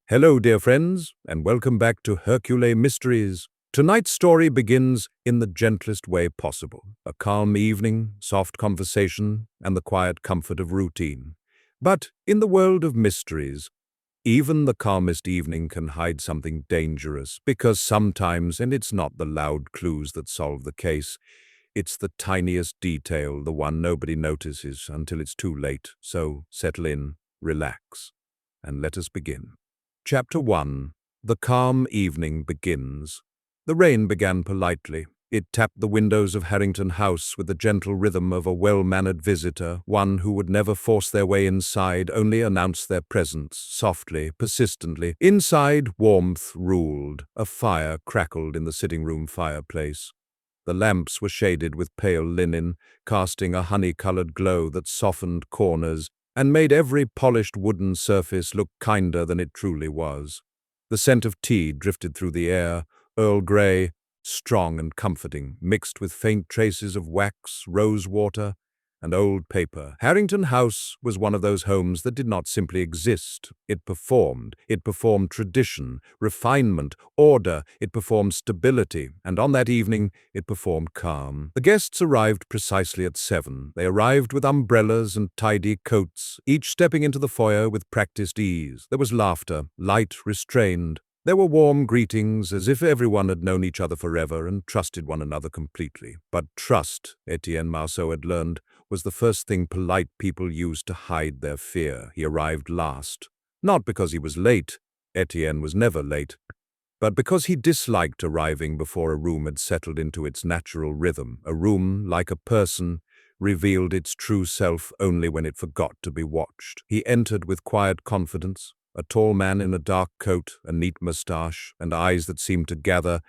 Hello, dear friends, and welcome back to Hercule Mysteries. Tonight's story begins in the gentlest way possible. A calm evening, soft conversation, and the quiet comfort of routine. But in the world of mysteries, even the calmest evening can hide something dangerous, because sometimes, and it's not the loud clues that solve the case, it's the tiniest detail, the one nobody notices until it's too late. So settle in, relax, and let us begin. Chapter 1. The calm evening begins. The rain began politely. It tapped the windows of Harrington House with the gentle rhythm of a well-mannered visitor, one who would never force their way inside, only announce their presence, softly, persistently. Inside, warmth ruled. A fire crackled in the sitting-room fireplace. The lamps were shaded with pale linen, casting a honey-colored glow that softened corners and made every polished wooden surface look kinder than it truly was. The scent of tea drifted through the air, Earl Grey, strong and comforting, mixed with faint traces of wax, rose water, and old paper. Harrington House was one of those homes that did not simply exist. It performed. It performed tradition, refinement, order. It performed stability. And on that evening, it performed calm. The guests arrived precisely at 7. They arrived with umbrellas and tidy coats, each stepping into the foyer with practiced ease. There was laughter, light, restrained. There were warm greetings, as if everyone had known each other forever and trusted one another completely. But trust, Etienne Marceau had learned, was the first thing polite people used to hide their fear. He arrived last. Not because he was late. Etienne was never late. But because he disliked arriving before a room had settled into its natural rhythm. A room, like a person, revealed its true self only when it forgot to be watched. He entered with quiet confidence. A tall man in a dark coat, a neat moustache, and eyes that seemed to gather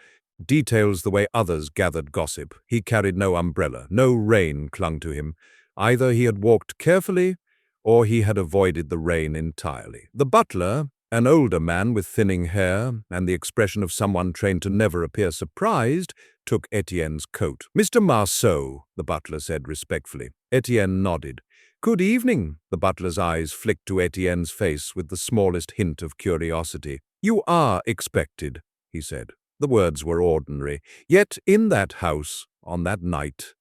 details the way others gathered gossip. He carried no umbrella. No rain clung to him. Either he had walked carefully, or he had avoided the rain entirely. The butler, an older man with thinning hair and the expression of someone trained to never appear surprised, took Etienne's coat. "Mr. Marceau," the butler said respectfully. Etienne nodded. "Good evening." The butler's eyes flicked to Etienne's face with the smallest hint of curiosity. "You are expected," he said. The words were ordinary, yet in that house, on that night,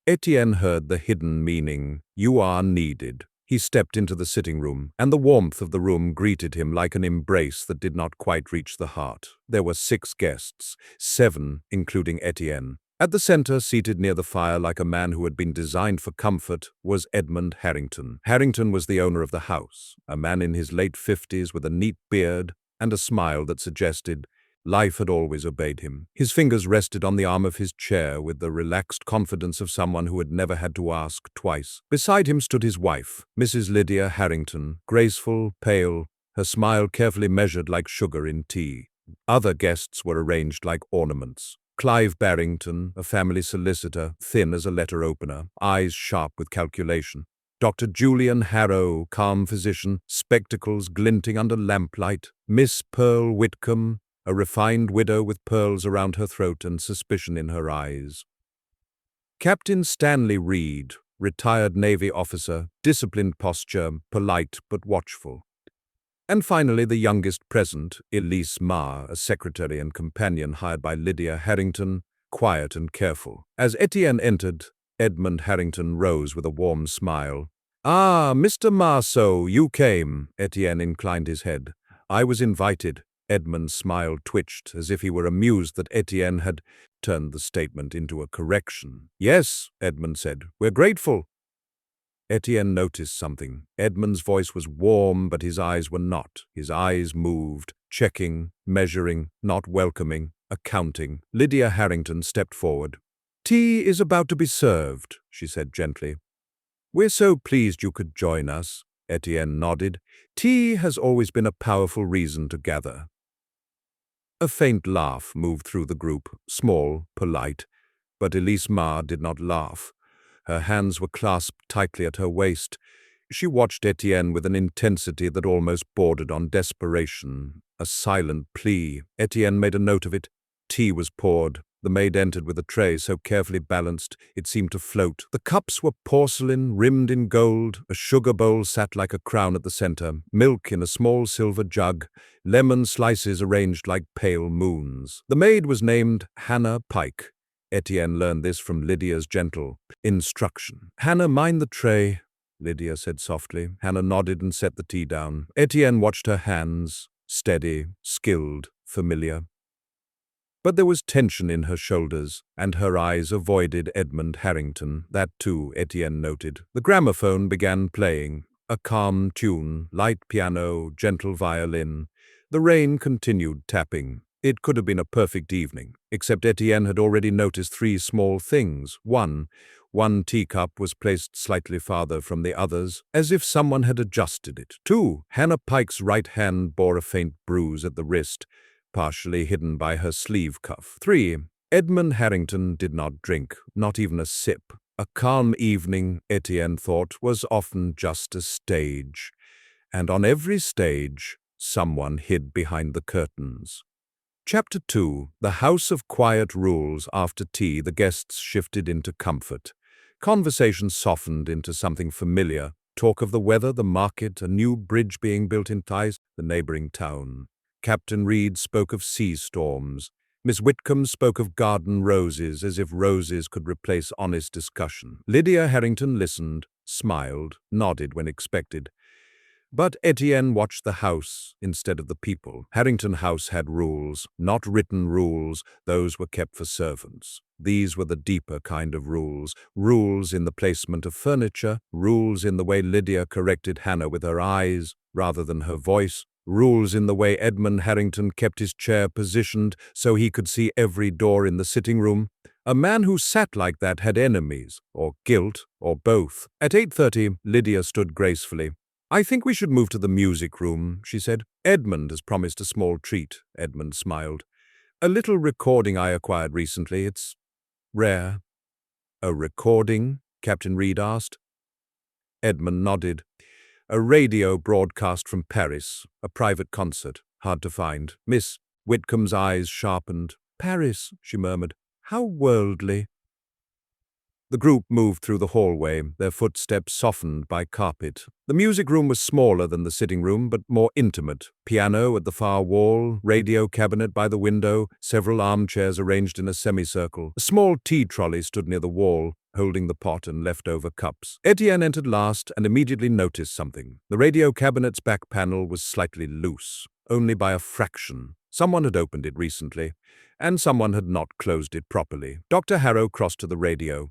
Etienne heard the hidden meaning. You are needed. He stepped into the sitting room, and the warmth of the room greeted him like an embrace that did not quite reach the heart. There were 6 guests, 7 including Etienne. At the center, seated near the fire like a man who had been designed for comfort, was Edmund Harrington. Harrington was the owner of the house, a man in his late 50s with a neat beard and a smile that suggested life had always obeyed him. His fingers rested on the arm of his chair with the relaxed confidence of someone who had never had to ask twice. Beside him stood his wife, Mrs. Lydia Harrington, graceful, pale, her smile carefully measured like sugar in tea. Other guests were arranged like ornaments. Clive Barrington, a family solicitor, thin as a letter opener, eyes sharp with calculation. Dr. Julian Harrow, calm physician, spectacles glinting under lamplight. Miss Pearl Whitcomb, a refined widow with pearls around her throat and suspicion in her eyes. Captain Stanley Reed, retired Navy officer, disciplined posture, polite but watchful. And finally, the youngest present, Elise Marr, a secretary and companion hired by Lydia Harrington, quiet and careful. As Etienne entered, Edmund Harrington rose with a warm smile. "Ah, Mr. Marceau, you came." Etienne inclined his head. "I was invited." Edmund's smile twitched, as if he were amused that Etienne had turned the statement into a correction. "Yes," Edmund said, "we're grateful." Etienne noticed something. Edmund's voice was warm, but his eyes were not. His eyes moved, checking, measuring, not welcoming, accounting. Lydia Harrington stepped forward. "Tea is about to be served," she said gently. "We're so pleased you could join us." Etienne nodded. "Tea has always been a powerful reason to gather." A faint laugh moved through the group, small, polite, but Elise Marr did not laugh. Her hands were clasped tightly at her waist. She watched Etienne with an intensity that almost bordered on desperation, a silent plea. Etienne made a note of it. Tea was poured. The maid entered with a tray so carefully balanced it seemed to float. The cups were porcelain, rimmed in gold. A sugar bowl sat like a crown at the center, milk in a small silver jug, lemon slices arranged like pale moons. The maid was named Hannah Pike. Etienne learned this from Lydia's gentle instruction. "Hannah, mind the tray," Lydia said softly. Hannah nodded and set the tea down. Etienne watched her hands, steady, skilled, familiar. But there was tension in her shoulders, and her eyes avoided Edmund Harrington. That too, Etienne noted. The gramophone began playing, a calm tune, light piano, gentle violin. The rain continued tapping. It could have been a perfect evening, except Etienne had already noticed three small things. One teacup was placed slightly farther from the others, as if someone had adjusted it. 2. Hannah Pike's right hand bore a faint bruise at the wrist, partially hidden by her sleeve cuff. 3. Edmund Harrington did not drink, not even a sip. A calm evening, Etienne thought, was often just a stage. And on every stage, someone hid behind the curtains. Chapter 2. The House of Quiet Rules. After tea, the guests shifted into comfort. Conversation softened into something familiar. Talk of the weather, the market, a new bridge being built in Thais, the neighboring town. Captain Reed spoke of sea storms. Miss Whitcomb spoke of garden roses, as if roses could replace honest discussion. Lydia Harrington listened, smiled, nodded when expected. But Etienne watched the house instead of the people. Harrington House had rules, not written rules. Those were kept for servants. These were the deeper kind of rules. Rules in the placement of furniture, rules in the way Lydia corrected Hannah with her eyes rather than her voice, rules in the way Edmund Harrington kept his chair positioned so he could see every door in the sitting room. A man who sat like that had enemies, or guilt, or both. At 8:30, Lydia stood gracefully. "I think we should move to the music room," she said. "Edmund has promised a small treat." Edmund smiled. "A little recording I acquired recently. It's rare." "A recording?" Captain Reed asked. Edmund nodded. "A radio broadcast from Paris. A private concert. Hard to find." Miss Whitcomb's eyes sharpened. "Paris," she murmured. "How worldly." The group moved through the hallway, their footsteps softened by carpet. The music room was smaller than the sitting room, but more intimate. Piano at the far wall, radio cabinet by the window, several armchairs arranged in a semicircle. A small tea trolley stood near the wall, holding the pot and leftover cups. Etienne entered last and immediately noticed something. The radio cabinet's back panel was slightly loose, only by a fraction. Someone had opened it recently, and someone had not closed it properly. Dr. Harrow crossed to the radio.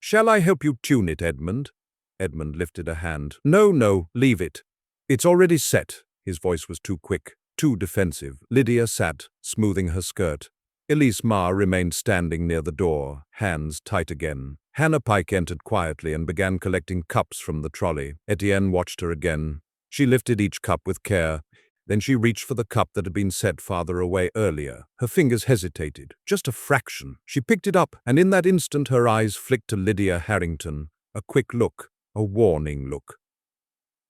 "Shall I help you tune it, Edmund?" Edmund lifted a hand. No, leave it. It's already set." His voice was too quick, too defensive. Lydia sat, smoothing her skirt. Elise Marr remained standing near the door, hands tight again. Hannah Pike entered quietly and began collecting cups from the trolley. Etienne watched her again. She lifted each cup with care. Then she reached for the cup that had been set farther away earlier. Her fingers hesitated, just a fraction. She picked it up, and in that instant her eyes flicked to Lydia Harrington. A quick look, a warning look.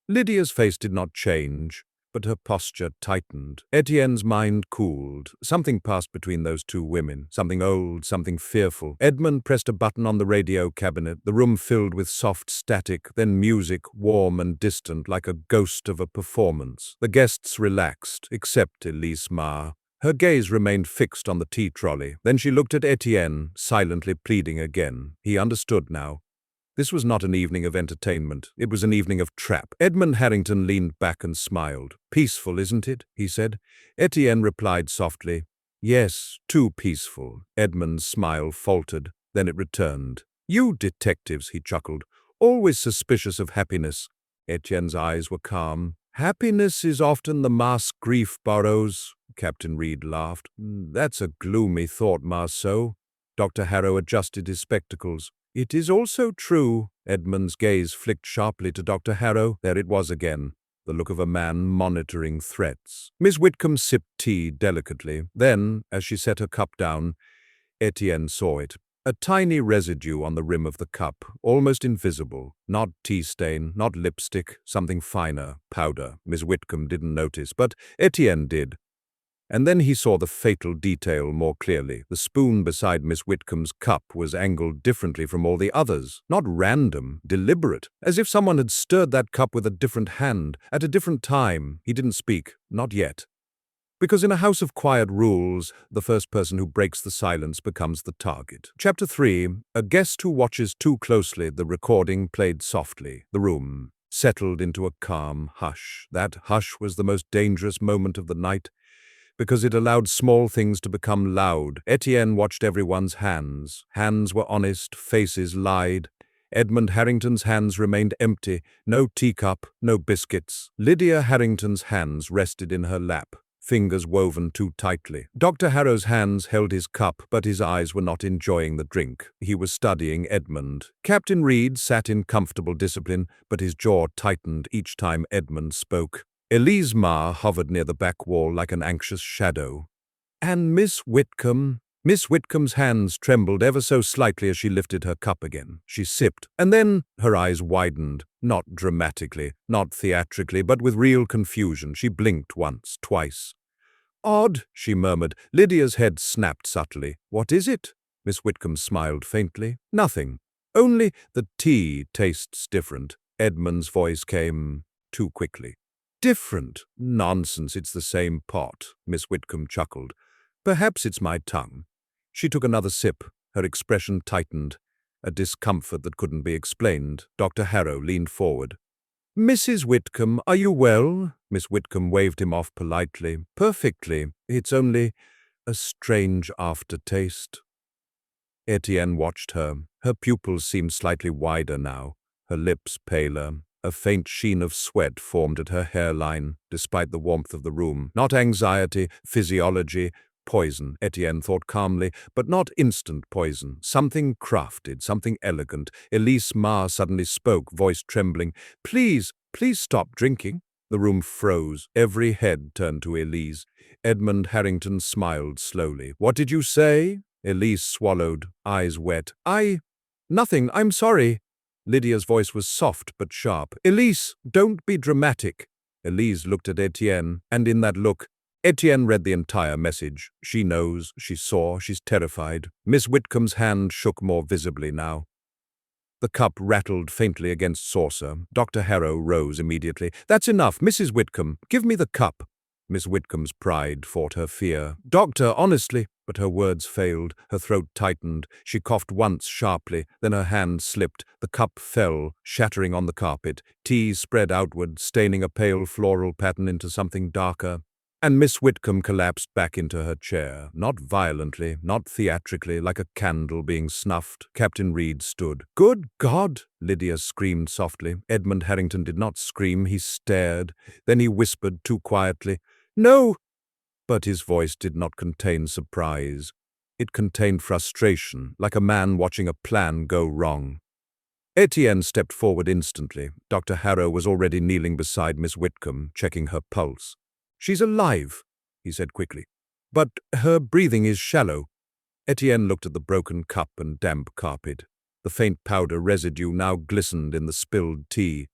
Lydia's face did not change, but her posture tightened. Etienne's mind cooled. Something passed between those two women, something old, something fearful. Edmund pressed a button on the radio cabinet. The room filled with soft static, then music, warm and distant, like a ghost of a performance. The guests relaxed, except Elise Marr. Her gaze remained fixed on the tea trolley. Then she looked at Etienne, silently pleading again. He understood now. This was not an evening of entertainment. It was an evening of trap. Edmund Harrington leaned back and smiled. "Peaceful, isn't it?" he said. Etienne replied softly, "Yes, too peaceful." Edmund's smile faltered, then it returned. "You detectives," he chuckled, "always suspicious of happiness." Etienne's eyes were calm. "Happiness is often the mask grief borrows," Captain Reed laughed. "That's a gloomy thought, Marceau." Dr. Harrow adjusted his spectacles. "It is also true." Edmund's gaze flicked sharply to Dr. Harrow. There it was again, the look of a man monitoring threats. Miss Whitcomb sipped tea delicately. Then, as she set her cup down, Etienne saw it. A tiny residue on the rim of the cup, almost invisible. Not tea stain, not lipstick, something finer, powder. Miss Whitcomb didn't notice, but Etienne did. And then he saw the fatal detail more clearly. The spoon beside Miss Whitcomb's cup was angled differently from all the others. Not random, deliberate. As if someone had stirred that cup with a different hand, at a different time. He didn't speak. Not yet. Because in a house of quiet rules, the first person who breaks the silence becomes the target. Chapter 3. A guest who watches too closely. The recording played softly. The room settled into a calm hush. That hush was the most dangerous moment of the night, because it allowed small things to become loud. Etienne watched everyone's hands. Hands were honest, faces lied. Edmund Harrington's hands remained empty. No teacup, no biscuits. Lydia Harrington's hands rested in her lap, fingers woven too tightly. Dr. Harrow's hands held his cup, but his eyes were not enjoying the drink. He was studying Edmund. Captain Reed sat in comfortable discipline, but his jaw tightened each time Edmund spoke. Elise Marr hovered near the back wall like an anxious shadow. And Miss Whitcomb? Miss Whitcomb's hands trembled ever so slightly as she lifted her cup again. She sipped, and then her eyes widened, not dramatically, not theatrically, but with real confusion. She blinked once, twice. Odd, she murmured. Lydia's head snapped subtly. What is it? Miss Whitcomb smiled faintly. Nothing. Only the tea tastes different. Edmund's voice came too quickly. Different? Nonsense, it's the same pot, Miss Whitcomb chuckled. Perhaps it's my tongue. She took another sip. Her expression tightened, a discomfort that couldn't be explained. Dr. Harrow leaned forward. Mrs. Whitcomb, are you well? Miss Whitcomb waved him off politely. Perfectly. It's only a strange aftertaste. Etienne watched her. Her pupils seemed slightly wider now, her lips paler. A faint sheen of sweat formed at her hairline, despite the warmth of the room. Not anxiety, physiology, poison, Etienne thought calmly, but not instant poison. Something crafted, something elegant. Elise Marr suddenly spoke, voice trembling. Please stop drinking. The room froze. Every head turned to Elise. Edmund Harrington smiled slowly. What did you say? Elise swallowed, eyes wet. Nothing, I'm sorry. Lydia's voice was soft but sharp. Elise, don't be dramatic. Elise looked at Etienne, and in that look, Etienne read the entire message. She knows, she saw, she's terrified. Miss Whitcomb's hand shook more visibly now. The cup rattled faintly against saucer. Dr. Harrow rose immediately. That's enough, Mrs. Whitcomb. Give me the cup. Miss Whitcomb's pride fought her fear. Doctor, honestly. But her words failed. Her throat tightened. She coughed once sharply. Then her hand slipped. The cup fell, shattering on the carpet. Tea spread outward, staining a pale floral pattern into something darker. And Miss Whitcomb collapsed back into her chair. Not violently, not theatrically, like a candle being snuffed. Captain Reed stood. Good God! Lydia screamed softly. Edmund Harrington did not scream. He stared. Then he whispered too quietly, No! But his voice did not contain surprise. It contained frustration, like a man watching a plan go wrong. Etienne stepped forward instantly. Dr. Harrow was already kneeling beside Miss Whitcomb, checking her pulse. She's alive, he said quickly. But her breathing is shallow. Etienne looked at the broken cup and damp carpet. The faint powder residue now glistened in the spilled tea,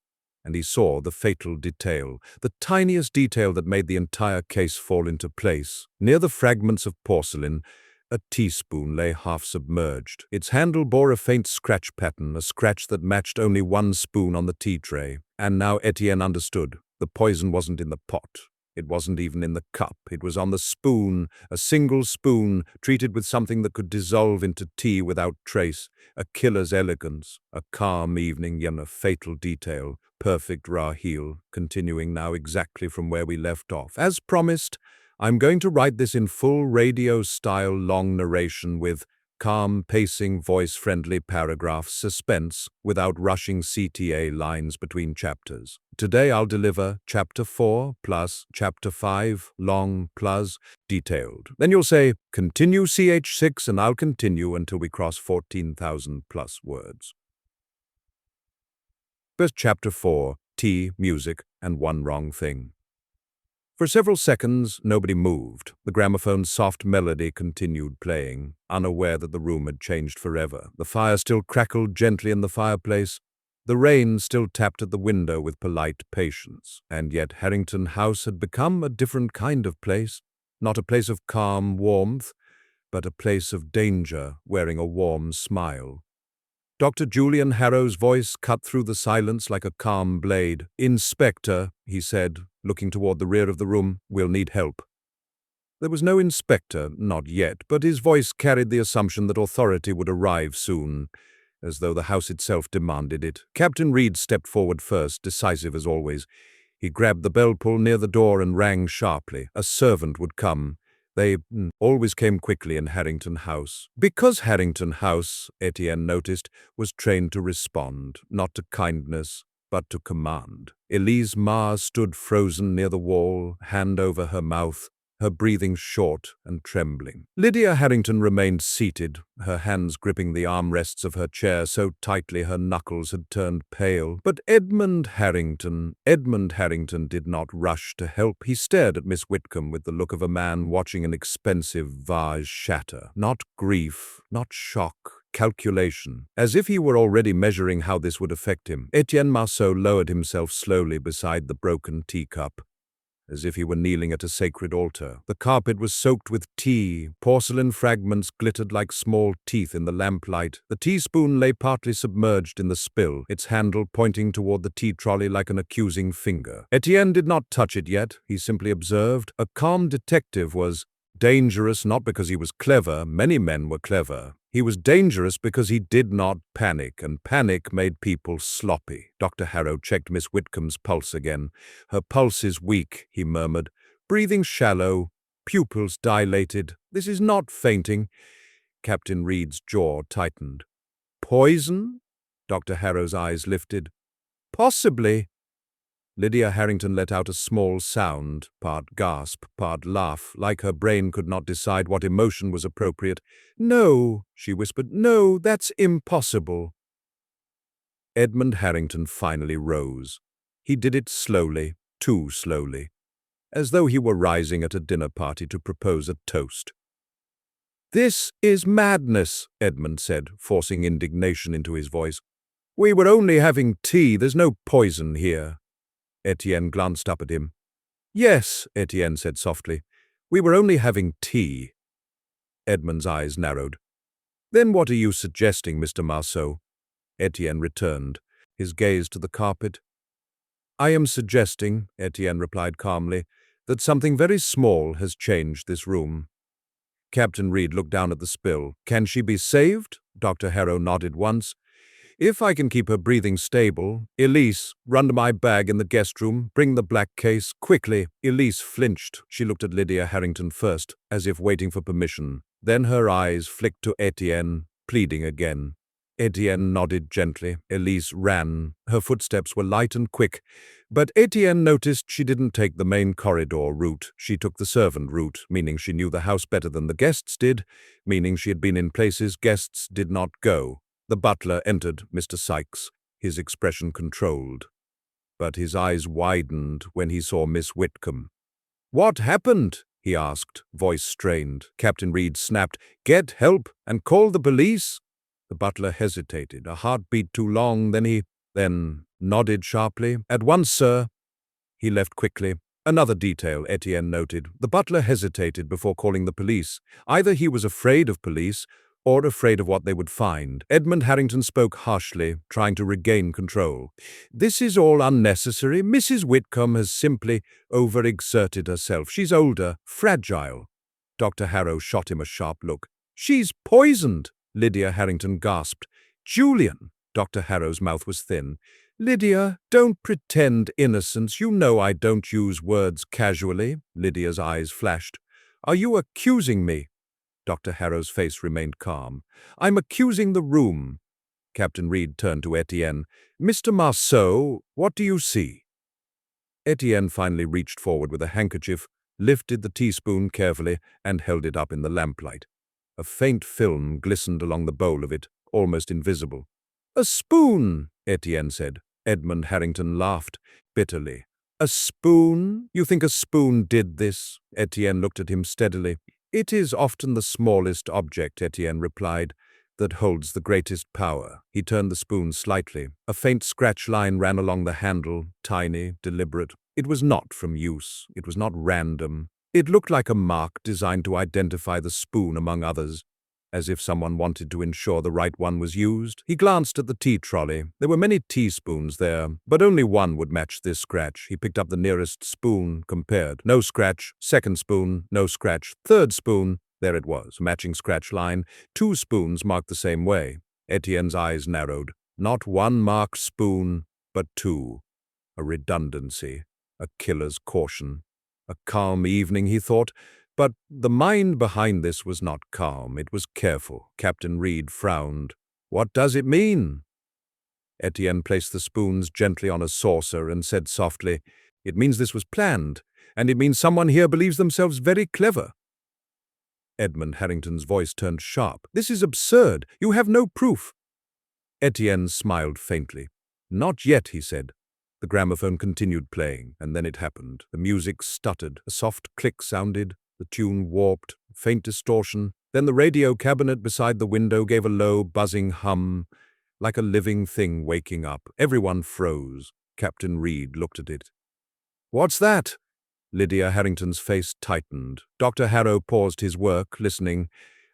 and he saw the fatal detail, the tiniest detail that made the entire case fall into place. Near the fragments of porcelain, a teaspoon lay half submerged. Its handle bore a faint scratch pattern, a scratch that matched only one spoon on the tea tray. And now Etienne understood. The poison wasn't in the pot. It wasn't even in the cup. It was on the spoon, a single spoon, treated with something that could dissolve into tea without trace. A killer's elegance, a calm evening, yet a fatal detail. Perfect Raheel, continuing now exactly from where we left off. As promised, I'm going to write this in full radio-style long narration with calm, pacing, voice-friendly paragraphs, suspense, without rushing CTA lines between chapters. Today I'll deliver Chapter 4 plus Chapter 5, long plus detailed. Then you'll say, continue CH6, and I'll continue until we cross 14,000 plus words. First Chapter 4, Tea, Music, and One Wrong Thing. For several seconds, nobody moved. The gramophone's soft melody continued playing, unaware that the room had changed forever. The fire still crackled gently in the fireplace. The rain still tapped at the window with polite patience. And yet Harrington House had become a different kind of place. Not a place of calm warmth, but a place of danger wearing a warm smile. Dr. Julian Harrow's voice cut through the silence like a calm blade. "Inspector," he said, looking toward the rear of the room, "we'll need help." There was no inspector, not yet, but his voice carried the assumption that authority would arrive soon, as though the house itself demanded it. Captain Reed stepped forward first, decisive as always. He grabbed the bell pull near the door and rang sharply. A servant would come. They always came quickly in Harrington House. Because Harrington House, Etienne noticed, was trained to respond, not to kindness, but to command. Elise Mars stood frozen near the wall, hand over her mouth, her breathing short and trembling. Lydia Harrington remained seated, her hands gripping the armrests of her chair so tightly her knuckles had turned pale. But Edmund Harrington did not rush to help. He stared at Miss Whitcomb with the look of a man watching an expensive vase shatter. Not grief, not shock, calculation, as if he were already measuring how this would affect him. Etienne Marceau lowered himself slowly beside the broken teacup, as if he were kneeling at a sacred altar. The carpet was soaked with tea. Porcelain fragments glittered like small teeth in the lamplight. The teaspoon lay partly submerged in the spill, its handle pointing toward the tea trolley like an accusing finger. Etienne did not touch it yet. He simply observed. A calm detective was dangerous not because he was clever. Many men were clever. He was dangerous because he did not panic, and panic made people sloppy. Dr. Harrow checked Miss Whitcomb's pulse again. "Her pulse is weak," he murmured, breathing shallow, pupils dilated. "This is not fainting." Captain Reed's jaw tightened. "Poison?" Dr. Harrow's eyes lifted. "Possibly." Lydia Harrington let out a small sound, part gasp, part laugh, like her brain could not decide what emotion was appropriate. "No," she whispered, "no, that's impossible." Edmund Harrington finally rose. He did it slowly, too slowly, as though he were rising at a dinner party to propose a toast. "This is madness," Edmund said, forcing indignation into his voice. "We were only having tea. There's no poison here." Etienne glanced up at him. "Yes," Etienne said softly. "We were only having tea." Edmund's eyes narrowed. "Then what are you suggesting, Mr. Marceau?" Etienne returned, his gaze to the carpet. "I am suggesting," Etienne replied calmly, "that something very small has changed this room." Captain Reed looked down at the spill. "Can she be saved?" Dr. Harrow nodded once. "If I can keep her breathing stable. Elise, run to my bag in the guest room. Bring the black case, quickly." Elise flinched. She looked at Lydia Harrington first, as if waiting for permission. Then her eyes flicked to Etienne, pleading again. Etienne nodded gently. Elise ran. Her footsteps were light and quick, but Etienne noticed she didn't take the main corridor route. She took the servant route, meaning she knew the house better than the guests did, meaning she had been in places guests did not go. The butler entered, Mr. Sykes, his expression controlled. But his eyes widened when he saw Miss Whitcomb. "What happened?" he asked, voice strained. Captain Reed snapped, "Get help and call the police." The butler hesitated, a heartbeat too long, then nodded sharply. "At once, sir." He left quickly. Another detail, Etienne noted. The butler hesitated before calling the police. Either he was afraid of police, or afraid of what they would find. Edmund Harrington spoke harshly, trying to regain control. "This is all unnecessary. Mrs. Whitcomb has simply overexerted herself. She's older, fragile." Dr. Harrow shot him a sharp look. "She's poisoned," Lydia Harrington gasped. "Julian!" Dr. Harrow's mouth was thin. "Lydia, don't pretend innocence. You know I don't use words casually." Lydia's eyes flashed. "Are you accusing me?" Dr. Harrow's face remained calm. "I'm accusing the room." Captain Reed turned to Etienne. "Mr. Marceau, what do you see?" Etienne finally reached forward with a handkerchief, lifted the teaspoon carefully, and held it up in the lamplight. A faint film glistened along the bowl of it, almost invisible. "A spoon," Etienne said. Edmund Harrington laughed bitterly. "A spoon? You think a spoon did this?" Etienne looked at him steadily. "It is often the smallest object," Etienne replied, "that holds the greatest power." He turned the spoon slightly. A faint scratch line ran along the handle, tiny, deliberate. It was not from use. It was not random. It looked like a mark designed to identify the spoon among others, as if someone wanted to ensure the right one was used. He glanced at the tea trolley. There were many teaspoons there, but only one would match this scratch. He picked up the nearest spoon, compared. No scratch. Second spoon, no scratch. Third spoon, there it was, matching scratch line. 2 spoons marked the same way. Etienne's eyes narrowed. Not one marked spoon, but 2. A redundancy. A killer's caution. A calm evening, he thought. But the mind behind this was not calm. It was careful. Captain Reed frowned. What does it mean? Etienne placed the spoons gently on a saucer and said softly, It means this was planned, and it means someone here believes themselves very clever. Edmund Harrington's voice turned sharp. This is absurd. You have no proof. Etienne smiled faintly. Not yet, he said. The gramophone continued playing, and then it happened. The music stuttered. A soft click sounded. The tune warped, faint distortion. Then the radio cabinet beside the window gave a low, buzzing hum, like a living thing waking up. Everyone froze. Captain Reed looked at it. What's that? Lydia Harrington's face tightened. Dr. Harrow paused his work, listening,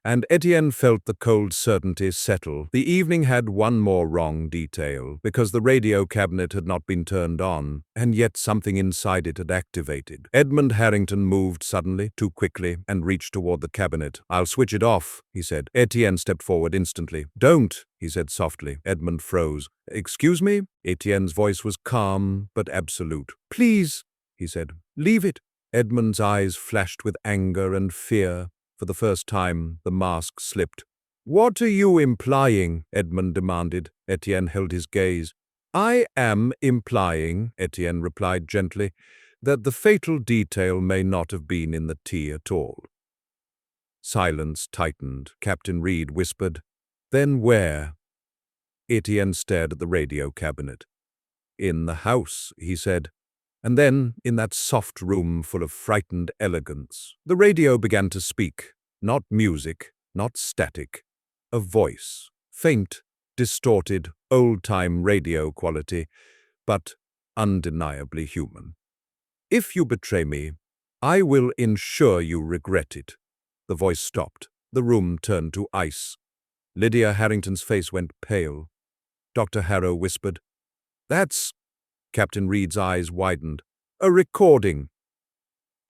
and Etienne felt the cold certainty settle. The evening had one more wrong detail, because the radio cabinet had not been turned on, and yet something inside it had activated. Edmund Harrington moved suddenly, too quickly, and reached toward the cabinet. I'll switch it off, he said. Etienne stepped forward instantly. Don't, he said softly. Edmund froze. Excuse me? Etienne's voice was calm, but absolute. Please, he said. Leave it. Edmund's eyes flashed with anger and fear. For the first time, the mask slipped. What are you implying? Edmund demanded. Etienne held his gaze. I am implying, Etienne replied gently, that the fatal detail may not have been in the tea at all. Silence tightened. Captain Reed whispered, Then where? Etienne stared at the radio cabinet. In the house, he said. And then, in that soft room full of frightened elegance, the radio began to speak. Not music, not static. A voice. Faint, distorted, old-time radio quality, but undeniably human. If you betray me, I will ensure you regret it. The voice stopped. The room turned to ice. Lydia Harrington's face went pale. Dr. Harrow whispered, That's... Captain Reed's eyes widened. A recording.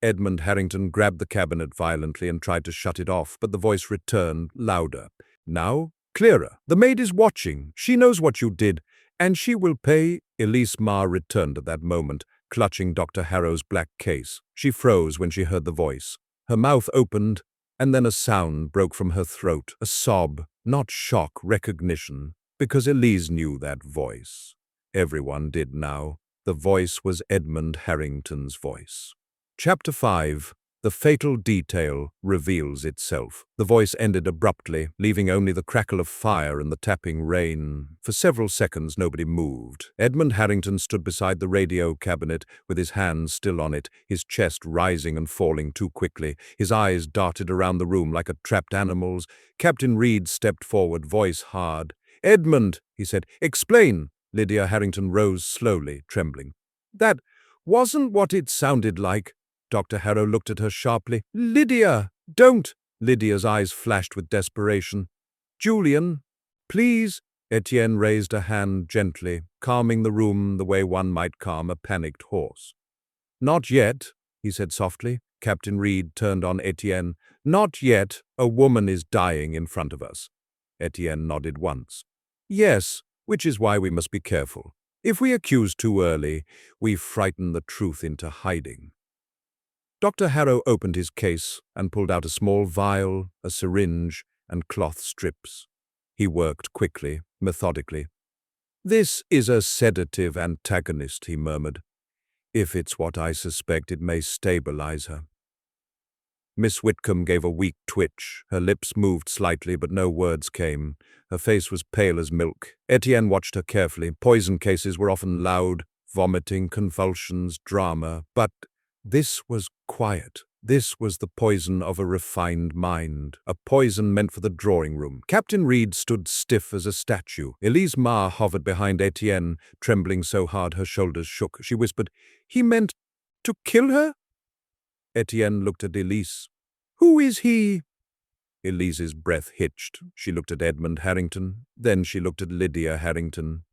Edmund Harrington grabbed the cabinet violently and tried to shut it off, but the voice returned, louder. Now, clearer. The maid is watching. She knows what you did, and she will pay. Elise Marr returned at that moment, clutching Dr. Harrow's black case. She froze when she heard the voice. Her mouth opened, and then a sound broke from her throat, a sob, not shock, recognition, because Elise knew that voice. Everyone did now. The voice was Edmund Harrington's voice. Chapter 5. The fatal detail reveals itself. The voice ended abruptly, leaving only the crackle of fire and the tapping rain. For several seconds nobody moved. Edmund Harrington stood beside the radio cabinet, with his hands still on it, his chest rising and falling too quickly. His eyes darted around the room like a trapped animal's. Captain Reed stepped forward, voice hard. Edmund, he said, explain. Lydia Harrington rose slowly, trembling. That wasn't what it sounded like. Dr. Harrow looked at her sharply. Lydia, don't! Lydia's eyes flashed with desperation. Julian, please. Etienne raised a hand gently, calming the room the way one might calm a panicked horse. Not yet, he said softly. Captain Reed turned on Etienne. Not yet. A woman is dying in front of us. Etienne nodded once. Yes. Which is why we must be careful. If we accuse too early, we frighten the truth into hiding. Dr. Harrow opened his case and pulled out a small vial, a syringe, and cloth strips. He worked quickly, methodically. This is a sedative antagonist, he murmured. If it's what I suspect, it may stabilize her. Miss Whitcomb gave a weak twitch. Her lips moved slightly, but no words came. Her face was pale as milk. Etienne watched her carefully. Poison cases were often loud, vomiting, convulsions, drama. But this was quiet. This was the poison of a refined mind, a poison meant for the drawing room. Captain Reed stood stiff as a statue. Elise Marr hovered behind Etienne, trembling so hard her shoulders shook. She whispered, He meant to kill her? Etienne looked at Elise. "Who is he?" Elise's breath hitched. She looked at Edmund Harrington. Then she looked at Lydia Harrington.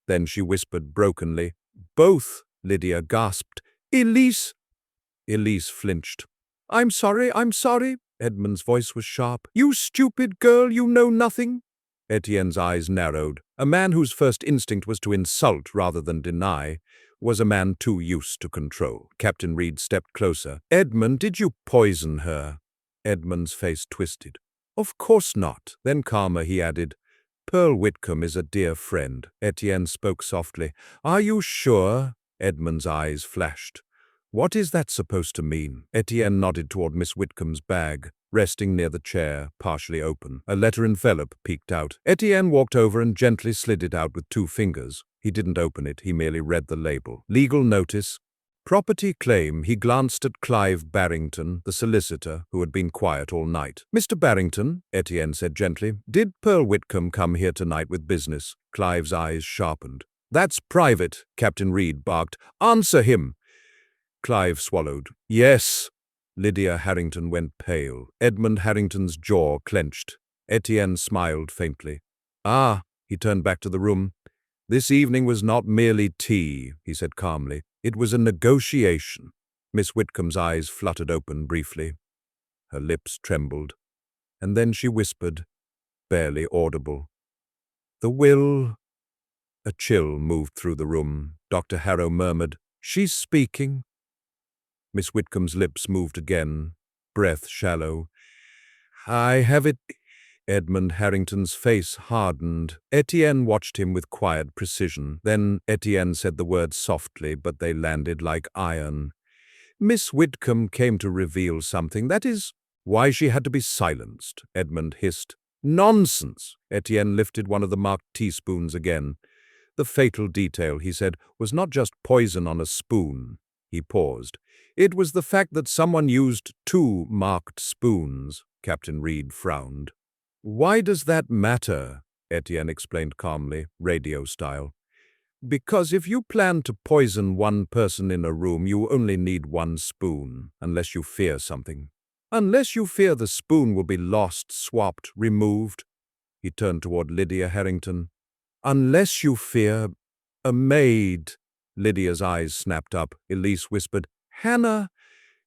Then she whispered brokenly. "Both," Lydia gasped. "Elise!" Elise flinched. I'm sorry. Edmund's voice was sharp. "You stupid girl, you know nothing." Etienne's eyes narrowed. A man whose first instinct was to insult rather than deny was a man too used to control. Captain Reed stepped closer. "Edmund, did you poison her?" Edmund's face twisted. "Of course not." Then calmer, he added, "Pearl Whitcomb is a dear friend." Etienne spoke softly. "Are you sure?" Edmund's eyes flashed. "What is that supposed to mean?" Etienne nodded toward Miss Whitcomb's bag, resting near the chair, partially open. A letter envelope peeked out. Etienne walked over and gently slid it out with 2 fingers. He didn't open it, he merely read the label. Legal notice. Property claim. He glanced at Clive Barrington, the solicitor, who had been quiet all night. "Mr. Barrington," Etienne said gently, "did Pearl Whitcomb come here tonight with business?" Clive's eyes sharpened. "That's private," Captain Reed barked. "Answer him." Clive swallowed. "Yes." Lydia Harrington went pale. Edmund Harrington's jaw clenched. Etienne smiled faintly. "Ah," he turned back to the room. "This evening was not merely tea," he said calmly. "It was a negotiation." Miss Whitcomb's eyes fluttered open briefly. Her lips trembled. And then she whispered, barely audible, "The will." A chill moved through the room. Dr. Harrow murmured, "She's speaking." Miss Whitcomb's lips moved again, breath shallow. "I have it." Edmund Harrington's face hardened. Etienne watched him with quiet precision. Then Etienne said the words softly, but they landed like iron. "Miss Whitcomb came to reveal something. That is why she had to be silenced," Edmund hissed. "Nonsense!" Etienne lifted one of the marked teaspoons again. "The fatal detail," he said, "was not just poison on a spoon." He paused. "It was the fact that someone used 2 marked spoons." Captain Reed frowned. "Why does that matter?" Etienne explained calmly, radio style. "Because if you plan to poison one person in a room, you only need 1 spoon, unless you fear something. Unless you fear the spoon will be lost, swapped, removed." He turned toward Lydia Harrington. "Unless you fear a maid." Lydia's eyes snapped up. Elise whispered, "Hannah."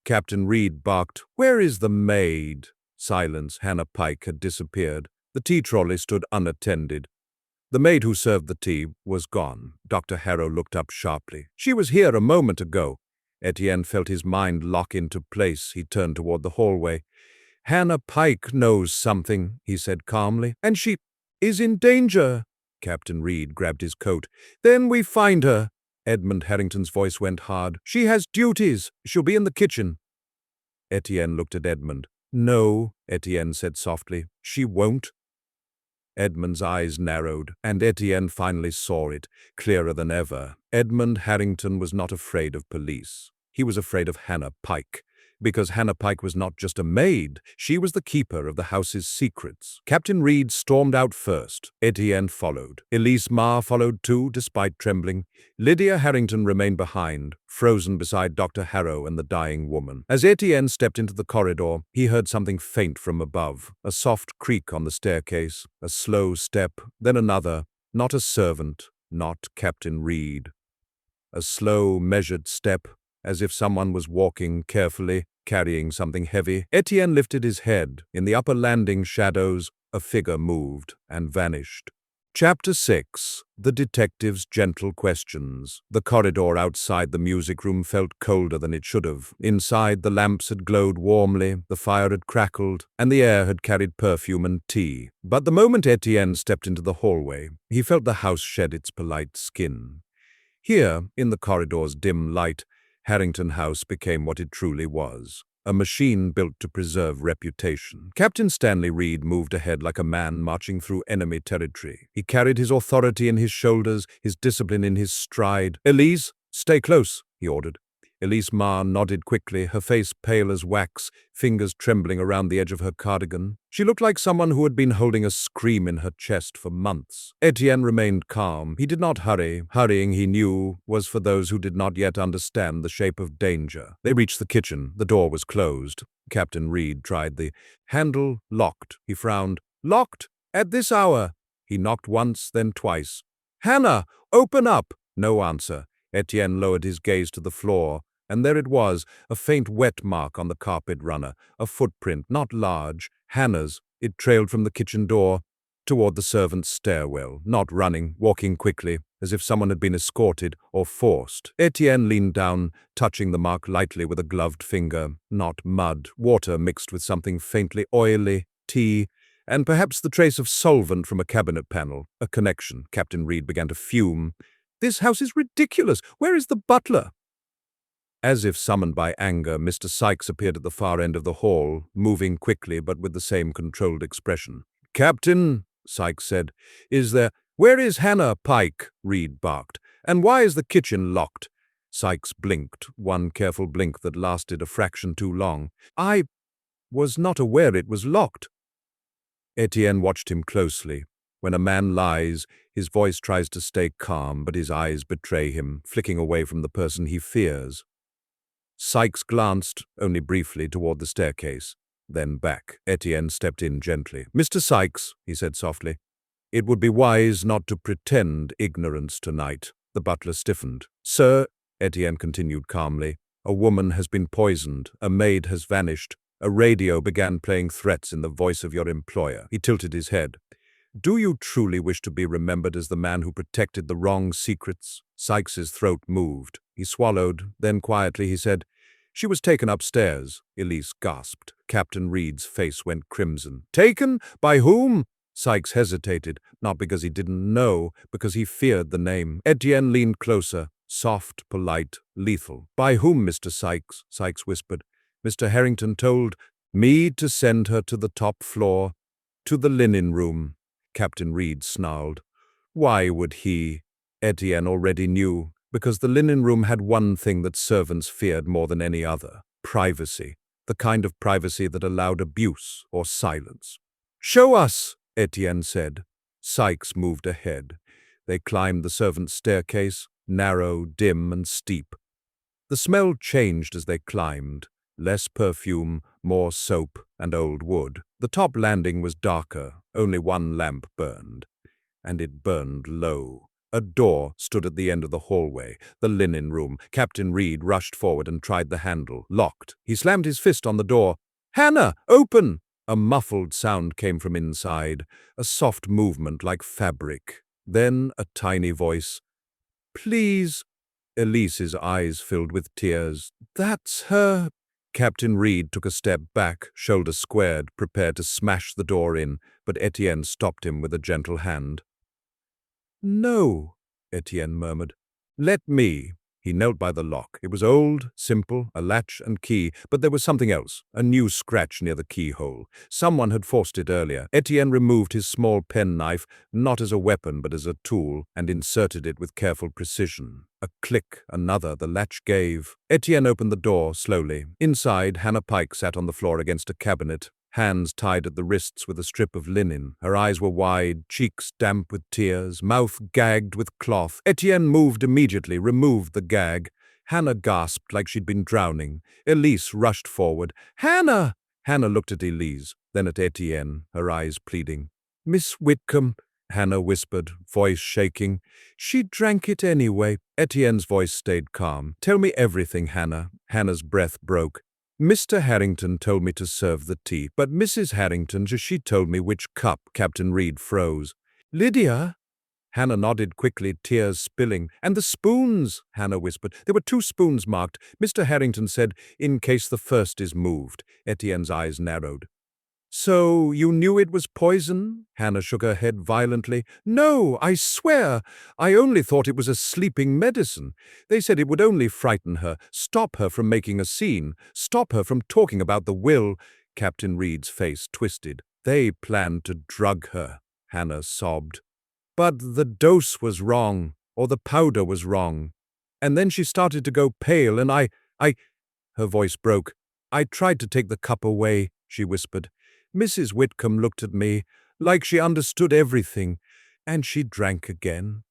Captain Reed barked, "Where is the maid?" Silence. Hannah Pike had disappeared. The tea trolley stood unattended. The maid who served the tea was gone. Dr. Harrow looked up sharply. "She was here a moment ago." Etienne felt his mind lock into place. He turned toward the hallway. "Hannah Pike knows something," he said calmly, "and she is in danger." Captain Reed grabbed his coat. "Then we find her." Edmund Harrington's voice went hard. "She has duties. She'll be in the kitchen." Etienne looked at Edmund. "No," Etienne said softly, "she won't." Edmund's eyes narrowed, and Etienne finally saw it, clearer than ever. Edmund Harrington was not afraid of police. He was afraid of Hannah Pike. Because Hannah Pike was not just a maid, she was the keeper of the house's secrets. Captain Reed stormed out first. Etienne followed. Elise Marr followed too, despite trembling. Lydia Harrington remained behind, frozen beside Dr. Harrow and the dying woman. As Etienne stepped into the corridor, he heard something faint from above. A soft creak on the staircase, a slow step, then another. Not a servant, not Captain Reed. A slow, measured step, as if someone was walking carefully, carrying something heavy. Etienne lifted his head. In the upper landing shadows, a figure moved and vanished. Chapter 6. The Detective's Gentle Questions. The corridor outside the music room felt colder than it should have. Inside, the lamps had glowed warmly, the fire had crackled, and the air had carried perfume and tea. But the moment Etienne stepped into the hallway, he felt the house shed its polite skin. Here, in the corridor's dim light, Harrington House became what it truly was, a machine built to preserve reputation. Captain Stanley Reed moved ahead like a man marching through enemy territory. He carried his authority in his shoulders, his discipline in his stride. "Elise, stay close," he ordered. Elise Marr nodded quickly, her face pale as wax, fingers trembling around the edge of her cardigan. She looked like someone who had been holding a scream in her chest for months. Etienne remained calm. He did not hurry. Hurrying, he knew, was for those who did not yet understand the shape of danger. They reached the kitchen. The door was closed. Captain Reed tried the handle. Locked. He frowned. Locked? At this hour? He knocked once, then twice. Hannah, open up! No answer. Etienne lowered his gaze to the floor, and there it was, a faint wet mark on the carpet runner, a footprint, not large, Hannah's. It trailed from the kitchen door toward the servants' stairwell, not running, walking quickly, as if someone had been escorted or forced. Etienne leaned down, touching the mark lightly with a gloved finger. Not mud, water mixed with something faintly oily, tea, and perhaps the trace of solvent from a cabinet panel. A connection. Captain Reed began to fume. This house is ridiculous. Where is the butler? As if summoned by anger, Mr. Sykes appeared at the far end of the hall, moving quickly but with the same controlled expression. Captain, Sykes said, Where is Hannah, Pike? Reed barked. And why is the kitchen locked? Sykes blinked, one careful blink that lasted a fraction too long. I was not aware it was locked. Etienne watched him closely. When a man lies, his voice tries to stay calm, but his eyes betray him, flicking away from the person he fears. Sykes glanced, only briefly, toward the staircase, then back. Etienne stepped in gently. Mr. Sykes, he said softly, it would be wise not to pretend ignorance tonight. The butler stiffened. Sir, Etienne continued calmly, a woman has been poisoned, a maid has vanished, a radio began playing threats in the voice of your employer. He tilted his head. Do you truly wish to be remembered as the man who protected the wrong secrets? Sykes's throat moved. He swallowed, then quietly he said, She was taken upstairs. Elise gasped. Captain Reed's face went crimson. Taken? By whom? Sykes hesitated, not because he didn't know, because he feared the name. Etienne leaned closer, soft, polite, lethal. By whom, Mr. Sykes? Sykes whispered. Mr. Harrington told me to send her to the top floor, to the linen room. Captain Reed snarled. Why would he? Etienne already knew, because the linen room had one thing that servants feared more than any other, privacy, the kind of privacy that allowed abuse or silence. Show us, Etienne said. Sykes moved ahead. They climbed the servants' staircase, narrow, dim, and steep. The smell changed as they climbed. Less perfume, more soap and old wood. The top landing was darker, only one lamp burned, and it burned low. A door stood at the end of the hallway, the linen room. Captain Reed rushed forward and tried the handle. Locked. He slammed his fist on the door. Hannah, open! A muffled sound came from inside, a soft movement like fabric. Then a tiny voice. Please. Elise's eyes filled with tears. That's her. Captain Reed took a step back, shoulder squared, prepared to smash the door in, but Etienne stopped him with a gentle hand. No, Etienne murmured. Let me. He knelt by the lock. It was old, simple, a latch and key, but there was something else, a new scratch near the keyhole. Someone had forced it earlier. Etienne removed his small penknife, not as a weapon but as a tool, and inserted it with careful precision. A click, another, the latch gave. Etienne opened the door slowly. Inside, Hannah Pike sat on the floor against a cabinet, hands tied at the wrists with a strip of linen. Her eyes were wide, cheeks damp with tears, mouth gagged with cloth. Etienne moved immediately, removed the gag. Hannah gasped like she'd been drowning. Elise rushed forward. Hannah! Hannah looked at Elise, then at Etienne, her eyes pleading. Miss Whitcomb, Hannah whispered, voice shaking. She drank it anyway. Etienne's voice stayed calm. Tell me everything, Hannah. Hannah's breath broke. Mr. Harrington told me to serve the tea, but Mrs. Harrington, she told me which cup. Captain Reed froze. Lydia? Hannah nodded quickly, tears spilling. And the spoons, Hannah whispered. There were 2 spoons marked. Mr. Harrington said, in case the first is moved. Etienne's eyes narrowed. So you knew it was poison? Hannah shook her head violently. No, I swear. I only thought it was a sleeping medicine. They said it would only frighten her, stop her from making a scene, stop her from talking about the will. Captain Reed's face twisted. They planned to drug her, Hannah sobbed. But the dose was wrong, or the powder was wrong. And then she started to go pale, and I Her voice broke. I tried to take the cup away, she whispered. Mrs. Whitcomb looked at me, like she understood everything, and she drank again.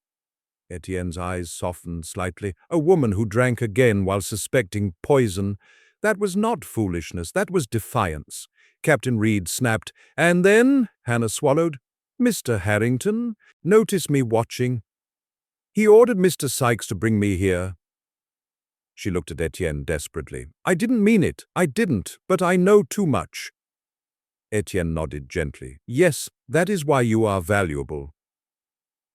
Etienne's eyes softened slightly. A woman who drank again while suspecting poison. That was not foolishness, that was defiance. Captain Reed snapped. And then, Hannah swallowed, Mr. Harrington noticed me watching. He ordered Mr. Sykes to bring me here. She looked at Etienne desperately. I didn't mean it. I didn't, but I know too much. Etienne nodded gently. Yes, that is why you are valuable.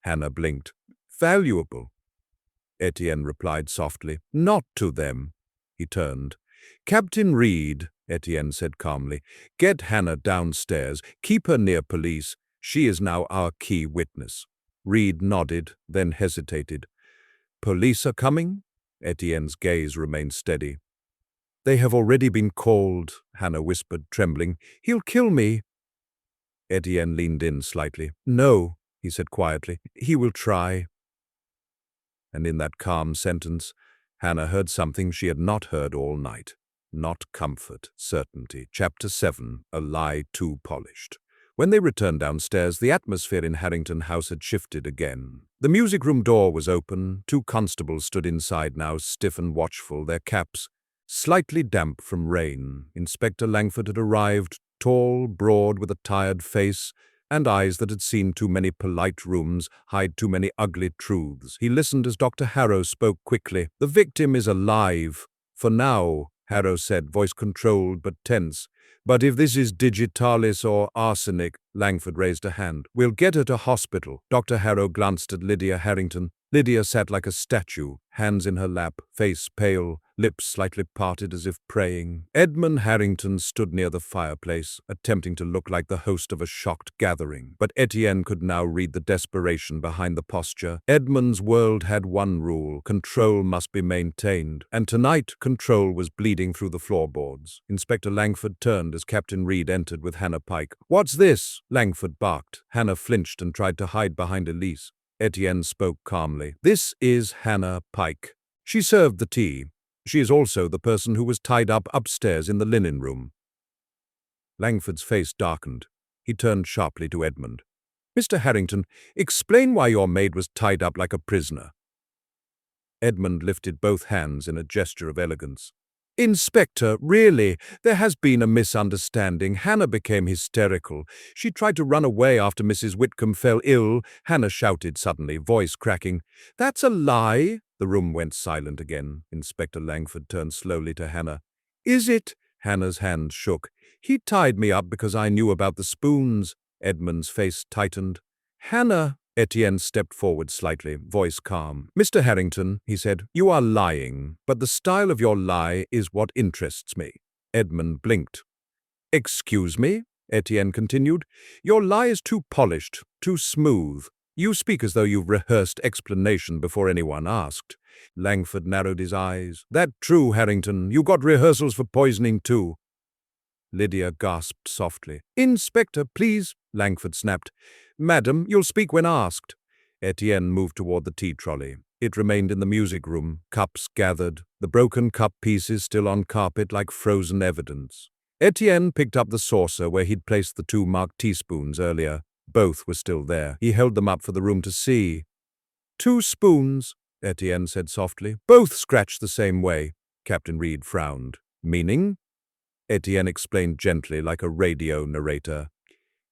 Hannah blinked. Valuable? Etienne replied softly. Not to them. He turned. Captain Reed, Etienne said calmly, get Hannah downstairs. Keep her near police. She is now our key witness. Reed nodded, then hesitated. Police are coming? Etienne's gaze remained steady. They have already been called, Hannah whispered, trembling. He'll kill me. Etienne leaned in slightly. No, he said quietly. He will try. And in that calm sentence, Hannah heard something she had not heard all night. Not comfort, certainty. Chapter 7, A Lie Too Polished. When they returned downstairs, the atmosphere in Harrington House had shifted again. The music room door was open. 2 constables stood inside now, stiff and watchful, their caps slightly damp from rain. Inspector Langford had arrived, tall, broad, with a tired face, and eyes that had seen too many polite rooms hide too many ugly truths. He listened as Dr. Harrow spoke quickly. The victim is alive. For now, Harrow said, voice controlled but tense. But if this is digitalis or arsenic, Langford raised a hand. We'll get her to hospital. Dr. Harrow glanced at Lydia Harrington. Lydia sat like a statue, hands in her lap, face pale, lips slightly parted as if praying. Edmund Harrington stood near the fireplace, attempting to look like the host of a shocked gathering. But Etienne could now read the desperation behind the posture. Edmund's world had one rule: control must be maintained. And tonight, control was bleeding through the floorboards. Inspector Langford turned as Captain Reed entered with Hannah Pike. What's this? Langford barked. Hannah flinched and tried to hide behind Elise. Etienne spoke calmly. This is Hannah Pike. She served the tea. She is also the person who was tied up upstairs in the linen room. Langford's face darkened. He turned sharply to Edmund. Mr. Harrington, explain why your maid was tied up like a prisoner. Edmund lifted both hands in a gesture of elegance. Inspector, really, there has been a misunderstanding. Hannah became hysterical. She tried to run away after Mrs. Whitcomb fell ill. Hannah shouted suddenly, voice cracking. That's a lie. The room went silent again. Inspector Langford turned slowly to Hannah. Is it? Hannah's hand shook. He tied me up because I knew about the spoons. Edmund's face tightened. Hannah. Etienne stepped forward slightly, voice calm. Mr. Harrington, he said, you are lying, but the style of your lie is what interests me. Edmund blinked. Excuse me? Etienne continued. Your lie is too polished, too smooth. You speak as though you've rehearsed explanation before anyone asked. Langford narrowed his eyes. That true, Harrington. You got rehearsals for poisoning too. Lydia gasped softly. Inspector, please, Langford snapped. Madam, you'll speak when asked. Etienne moved toward the tea trolley. It remained in the music room, cups gathered, the broken cup pieces still on carpet like frozen evidence. Etienne picked up the saucer where he'd placed the 2 marked teaspoons earlier. Both were still there. He held them up for the room to see. 2 spoons, Etienne said softly. Both scratched the same way. Captain Reed frowned. Meaning? Etienne explained gently like a radio narrator.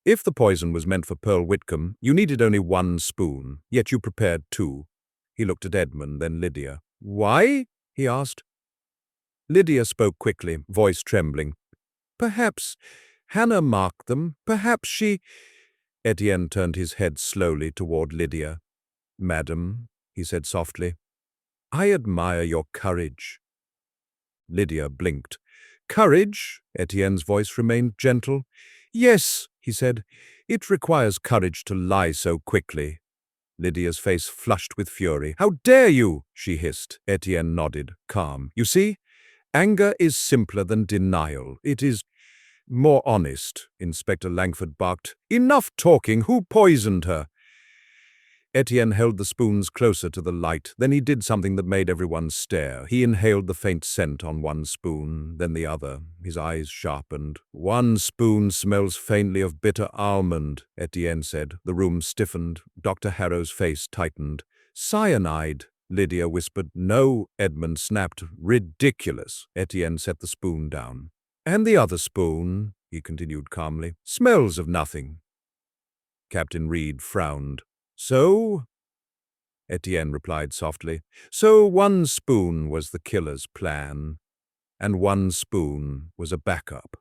If the poison was meant for Pearl Whitcomb, you needed only 1 spoon, yet you prepared 2. He looked at Edmund, then Lydia. Why? He asked. Lydia spoke quickly, voice trembling. Perhaps Hannah marked them. Perhaps she... Etienne turned his head slowly toward Lydia. Madam, he said softly, I admire your courage. Lydia blinked. Courage? Etienne's voice remained gentle. Yes, he said, it requires courage to lie so quickly. Lydia's face flushed with fury. How dare you? She hissed. Etienne nodded, calm. You see, anger is simpler than denial. It is more honest. Inspector Langford barked. Enough talking. Who poisoned her? Etienne held the spoons closer to the light. Then he did something that made everyone stare. He inhaled the faint scent on one spoon, then the other. His eyes sharpened. "One spoon smells faintly of bitter almond," Etienne said. The room stiffened. Dr. Harrow's face tightened. "Cyanide," Lydia whispered. "No," Edmund snapped. "Ridiculous." Etienne set the spoon down. "And the other spoon," he continued calmly, "smells of nothing." Captain Reed frowned. "So?" Etienne replied softly. "So one spoon was the killer's plan, and one spoon was a backup."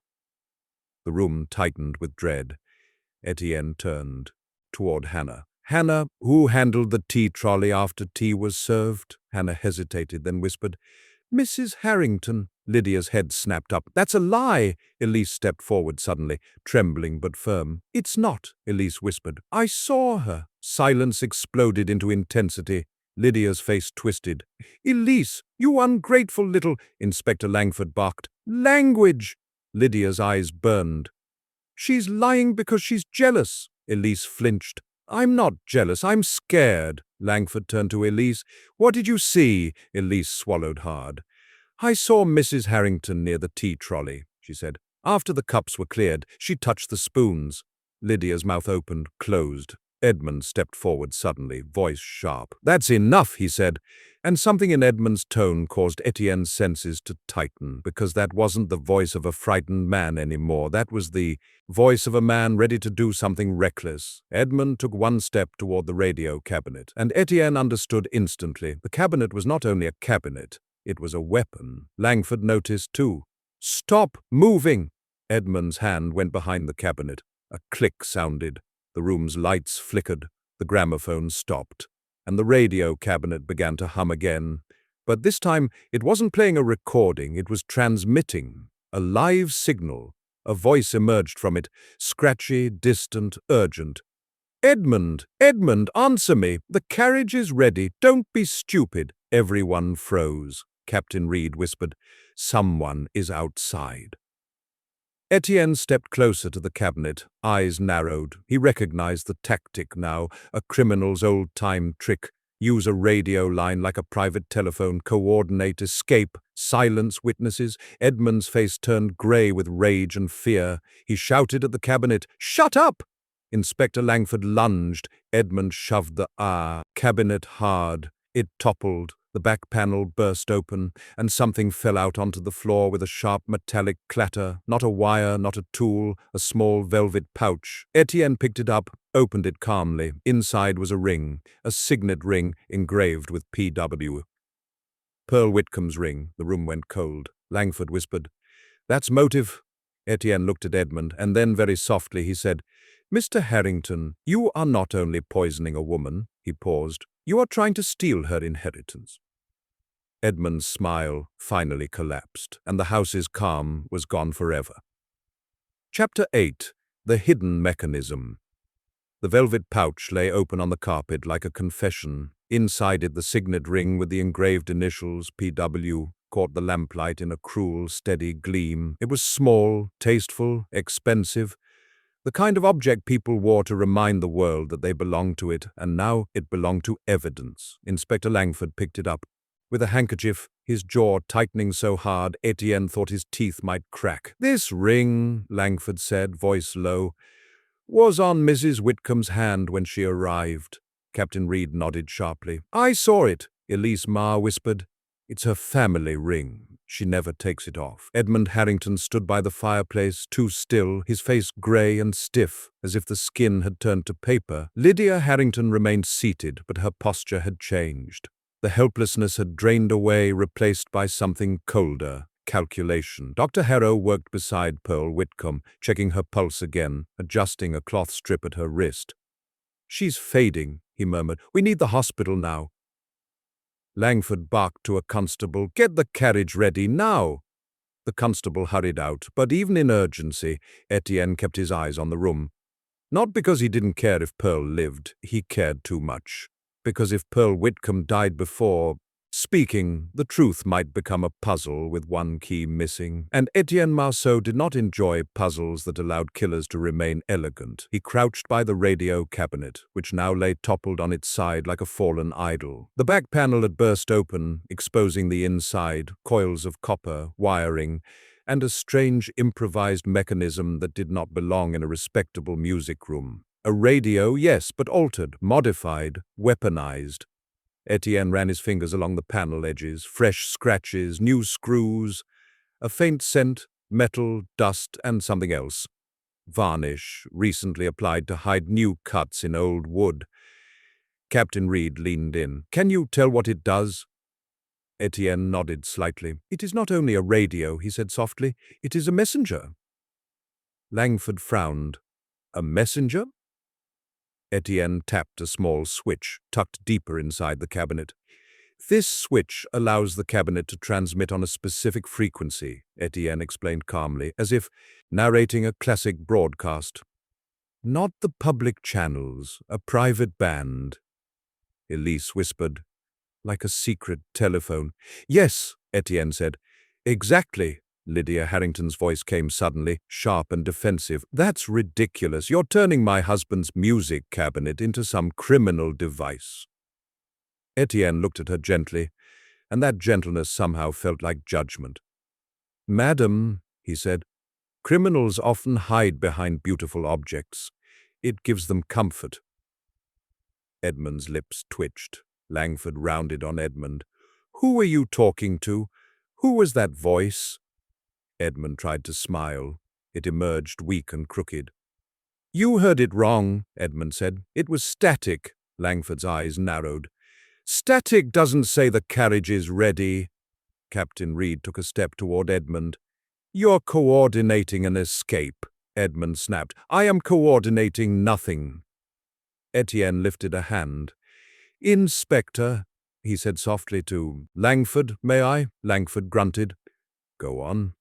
The room tightened with dread. Etienne turned toward Hannah. "Hannah, who handled the tea trolley after tea was served?" Hannah hesitated, then whispered, "Mrs. Harrington." Lydia's head snapped up. "That's a lie!" Elise stepped forward suddenly, trembling but firm. "It's not," Elise whispered. "I saw her." Silence exploded into intensity. Lydia's face twisted. "Elise, you ungrateful little—" Inspector Langford barked. "Language!" Lydia's eyes burned. "She's lying because she's jealous." Elise flinched. "I'm not jealous, I'm scared." Langford turned to Elise. "What did you see?" Elise swallowed hard. "I saw Mrs. Harrington near the tea trolley," she said. "After the cups were cleared, she touched the spoons." Lydia's mouth opened, closed. Edmund stepped forward suddenly, voice sharp. "That's enough," he said, and something in Edmund's tone caused Etienne's senses to tighten, because that wasn't the voice of a frightened man anymore. That was the voice of a man ready to do something reckless. Edmund took one step toward the radio cabinet, and Etienne understood instantly. The cabinet was not only a cabinet, it was a weapon. Langford noticed too. "Stop moving!" Edmund's hand went behind the cabinet. A click sounded. The room's lights flickered. The gramophone stopped, and the radio cabinet began to hum again. But this time, it wasn't playing a recording, it was transmitting a live signal. A voice emerged from it, scratchy, distant, urgent. "Edmund! Edmund, answer me! The carriage is ready. Don't be stupid." Everyone froze. Captain Reed whispered, "Someone is outside." Etienne stepped closer to the cabinet, eyes narrowed. He recognized the tactic now, a criminal's old-time trick. Use a radio line like a private telephone, coordinate, escape, silence witnesses. Edmund's face turned gray with rage and fear. He shouted at the cabinet, "Shut up!" Inspector Langford lunged. Edmund shoved the cabinet hard. It toppled. The back panel burst open, and something fell out onto the floor with a sharp metallic clatter. Not a wire, not a tool, a small velvet pouch. Etienne picked it up, opened it calmly. Inside was a ring, a signet ring engraved with P.W. Pearl Whitcomb's ring. The room went cold. Langford whispered, "That's motive." Etienne looked at Edmund, and then very softly he said, "Mr. Harrington, you are not only poisoning a woman," he paused, "you are trying to steal her inheritance." Edmund's smile finally collapsed, and the house's calm was gone forever. Chapter 8. The Hidden Mechanism. The velvet pouch lay open on the carpet like a confession. Inside it, the signet ring with the engraved initials P.W. caught the lamplight in a cruel, steady gleam. It was small, tasteful, expensive, the kind of object people wore to remind the world that they belonged to it, and now it belonged to evidence. Inspector Langford picked it up. With a handkerchief, his jaw tightening so hard, Etienne thought his teeth might crack. "This ring," Langford said, voice low, "was on Mrs. Whitcomb's hand when she arrived." Captain Reed nodded sharply. "I saw it," Elise Marr whispered. "It's her family ring. She never takes it off." Edmund Harrington stood by the fireplace, too still, his face gray and stiff, as if the skin had turned to paper. Lydia Harrington remained seated, but her posture had changed. The helplessness had drained away, replaced by something colder, calculation. Dr. Harrow worked beside Pearl Whitcomb, checking her pulse again, adjusting a cloth strip at her wrist. "She's fading," he murmured. "We need the hospital now." Langford barked to a constable, "Get the carriage ready now." The constable hurried out, but even in urgency, Etienne kept his eyes on the room. Not because he didn't care if Pearl lived, he cared too much. Because if Pearl Whitcomb died before, Speaking, the truth might become a puzzle with one key missing, and Etienne Marceau did not enjoy puzzles that allowed killers to remain elegant. He crouched by the radio cabinet, which now lay toppled on its side like a fallen idol. The back panel had burst open, exposing the inside, coils of copper, wiring, and a strange improvised mechanism that did not belong in a respectable music room. A radio, yes, but altered, modified, weaponized. Etienne ran his fingers along the panel edges, fresh scratches, new screws, a faint scent, metal, dust, and something else. Varnish, recently applied to hide new cuts in old wood. Captain Reed leaned in. "Can you tell what it does?" Etienne nodded slightly. "It is not only a radio," he said softly. "It is a messenger." Langford frowned. "A messenger?" Etienne tapped a small switch, tucked deeper inside the cabinet. "This switch allows the cabinet to transmit on a specific frequency," Etienne explained calmly, as if narrating a classic broadcast. "Not the public channels, a private band," Elise whispered, "like a secret telephone." "Yes," Etienne said. "Exactly." Lydia Harrington's voice came suddenly, sharp and defensive. "That's ridiculous. You're turning my husband's music cabinet into some criminal device." Etienne looked at her gently, and that gentleness somehow felt like judgment. "Madam," he said, "criminals often hide behind beautiful objects. It gives them comfort." Edmund's lips twitched. Langford rounded on Edmund. "Who are you talking to? Who was that voice?" Edmund tried to smile. It emerged weak and crooked. "You heard it wrong," Edmund said. "It was static." Langford's eyes narrowed. "Static doesn't say the carriage is ready." Captain Reed took a step toward Edmund. "You're coordinating an escape," Edmund snapped. "I am coordinating nothing." Etienne lifted a hand. "Inspector," he said softly to Langford, "may I?" Langford grunted. "Go on."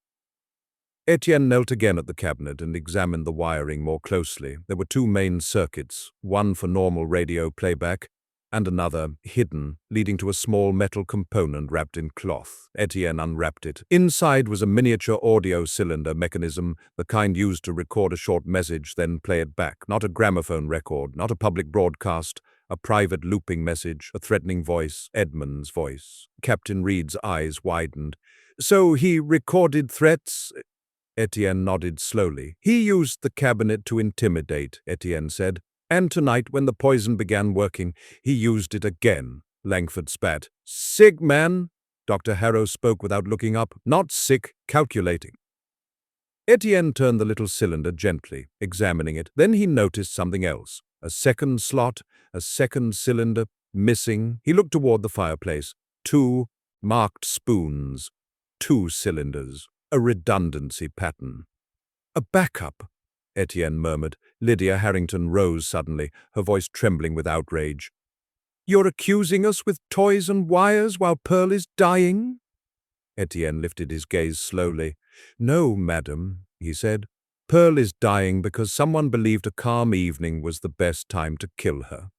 Etienne knelt again at the cabinet and examined the wiring more closely. There were two main circuits, one for normal radio playback, and another, hidden, leading to a small metal component wrapped in cloth. Etienne unwrapped it. Inside was a miniature audio cylinder mechanism, the kind used to record a short message, then play it back. Not a gramophone record, not a public broadcast, a private looping message, a threatening voice, Edmund's voice. Captain Reed's eyes widened. "So he recorded threats?" Etienne nodded slowly. "He used the cabinet to intimidate," Etienne said. "And tonight, when the poison began working, he used it again." Langford spat. "Sick man?" Dr. Harrow spoke without looking up. "Not sick, calculating." Etienne turned the little cylinder gently, examining it. Then he noticed something else. A second slot, a second cylinder, missing. He looked toward the fireplace. Two marked spoons. Two cylinders. A redundancy pattern. "A backup," Etienne murmured. Lydia Harrington rose suddenly, her voice trembling with outrage. "You're accusing us with toys and wires while Pearl is dying?" Etienne lifted his gaze slowly. "No, madam," he said. "Pearl is dying because someone believed a calm evening was the best time to kill her."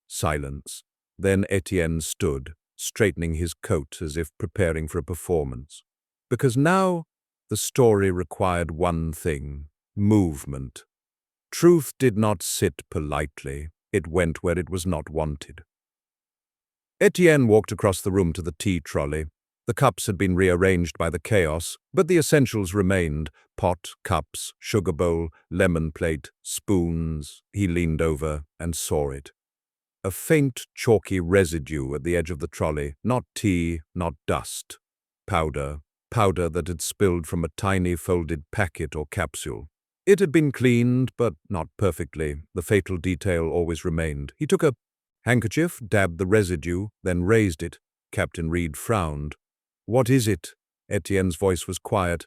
Silence. Then Etienne stood, straightening his coat as if preparing for a performance. Because now the story required one thing: movement. Truth did not sit politely. It went where it was not wanted. Etienne walked across the room to the tea trolley. The cups had been rearranged by the chaos, but the essentials remained: pot, cups, sugar bowl, lemon plate, spoons. He leaned over and saw it. A faint, chalky residue at the edge of the trolley. Not tea, not dust. Powder that had spilled from a tiny folded packet or capsule. It had been cleaned, but not perfectly. The fatal detail always remained. He took a handkerchief, dabbed the residue, then raised it. Captain Reed frowned. "What is it?" Etienne's voice was quiet.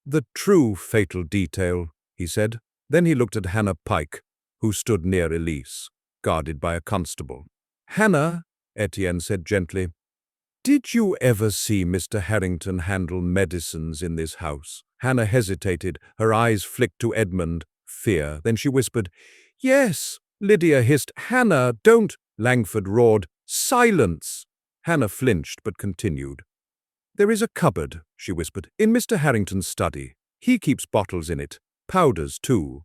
"The true fatal detail," he said. Then he looked at Hannah Pike, who stood near Elise, guarded by a constable. "Hannah," Etienne said gently, "did you ever see Mr. Harrington handle medicines in this house?" Hannah hesitated, her eyes flicked to Edmund, fear. Then she whispered, "Yes." Lydia hissed, "Hannah, don't!" Langford roared, "Silence!" Hannah flinched but continued. "There is a cupboard," she whispered, "in Mr. Harrington's study. He keeps bottles in it. Powders, too."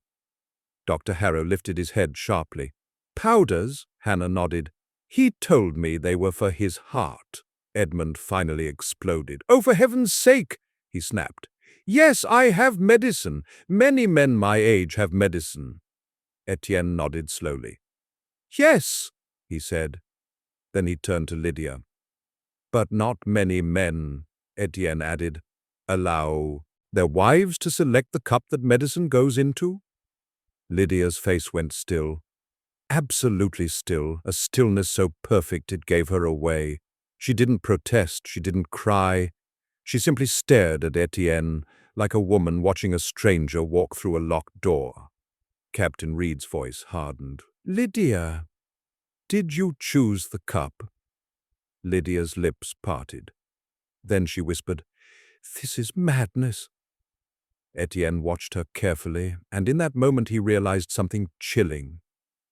Dr. Harrow lifted his head sharply. "Powders?" Hannah nodded. "He told me they were for his heart." Edmund finally exploded. "Oh, for heaven's sake!" he snapped. "Yes, I have medicine. Many men my age have medicine." Etienne nodded slowly. "Yes," he said. Then he turned to Lydia. "But not many men," Etienne added, "allow their wives to select the cup that medicine goes into." Lydia's face went still. Absolutely still, a stillness so perfect it gave her away. She didn't protest, she didn't cry. She simply stared at Etienne, like a woman watching a stranger walk through a locked door. Captain Reed's voice hardened. "Lydia, did you choose the cup?" Lydia's lips parted. Then she whispered, "This is madness." Etienne watched her carefully, and in that moment he realized something chilling.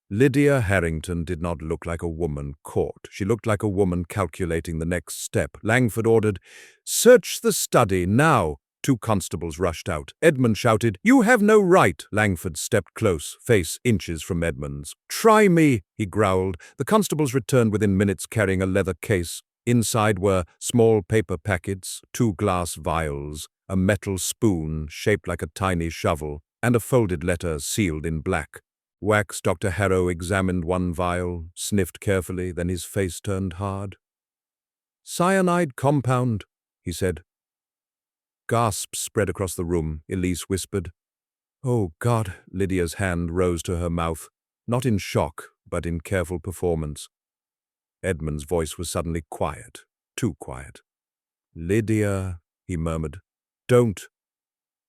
Lydia Harrington did not look like a woman caught. She looked like a woman calculating the next step. Langford ordered, "Search the study, now!" 2 constables rushed out. Edmund shouted, "You have no right!" Langford stepped close, face inches from Edmund's. "Try me!" he growled. The constables returned within minutes carrying a leather case. Inside were small paper packets, 2 glass vials, a metal spoon shaped like a tiny shovel, and a folded letter sealed in black. Wax. Dr. Harrow examined 1 vial, sniffed carefully, then his face turned hard. "Cyanide compound," he said. Gasps spread across the room. Elise whispered. "Oh, God!" Lydia's hand rose to her mouth, not in shock, but in careful performance. Edmund's voice was suddenly quiet, too quiet. "Lydia," he murmured, "don't."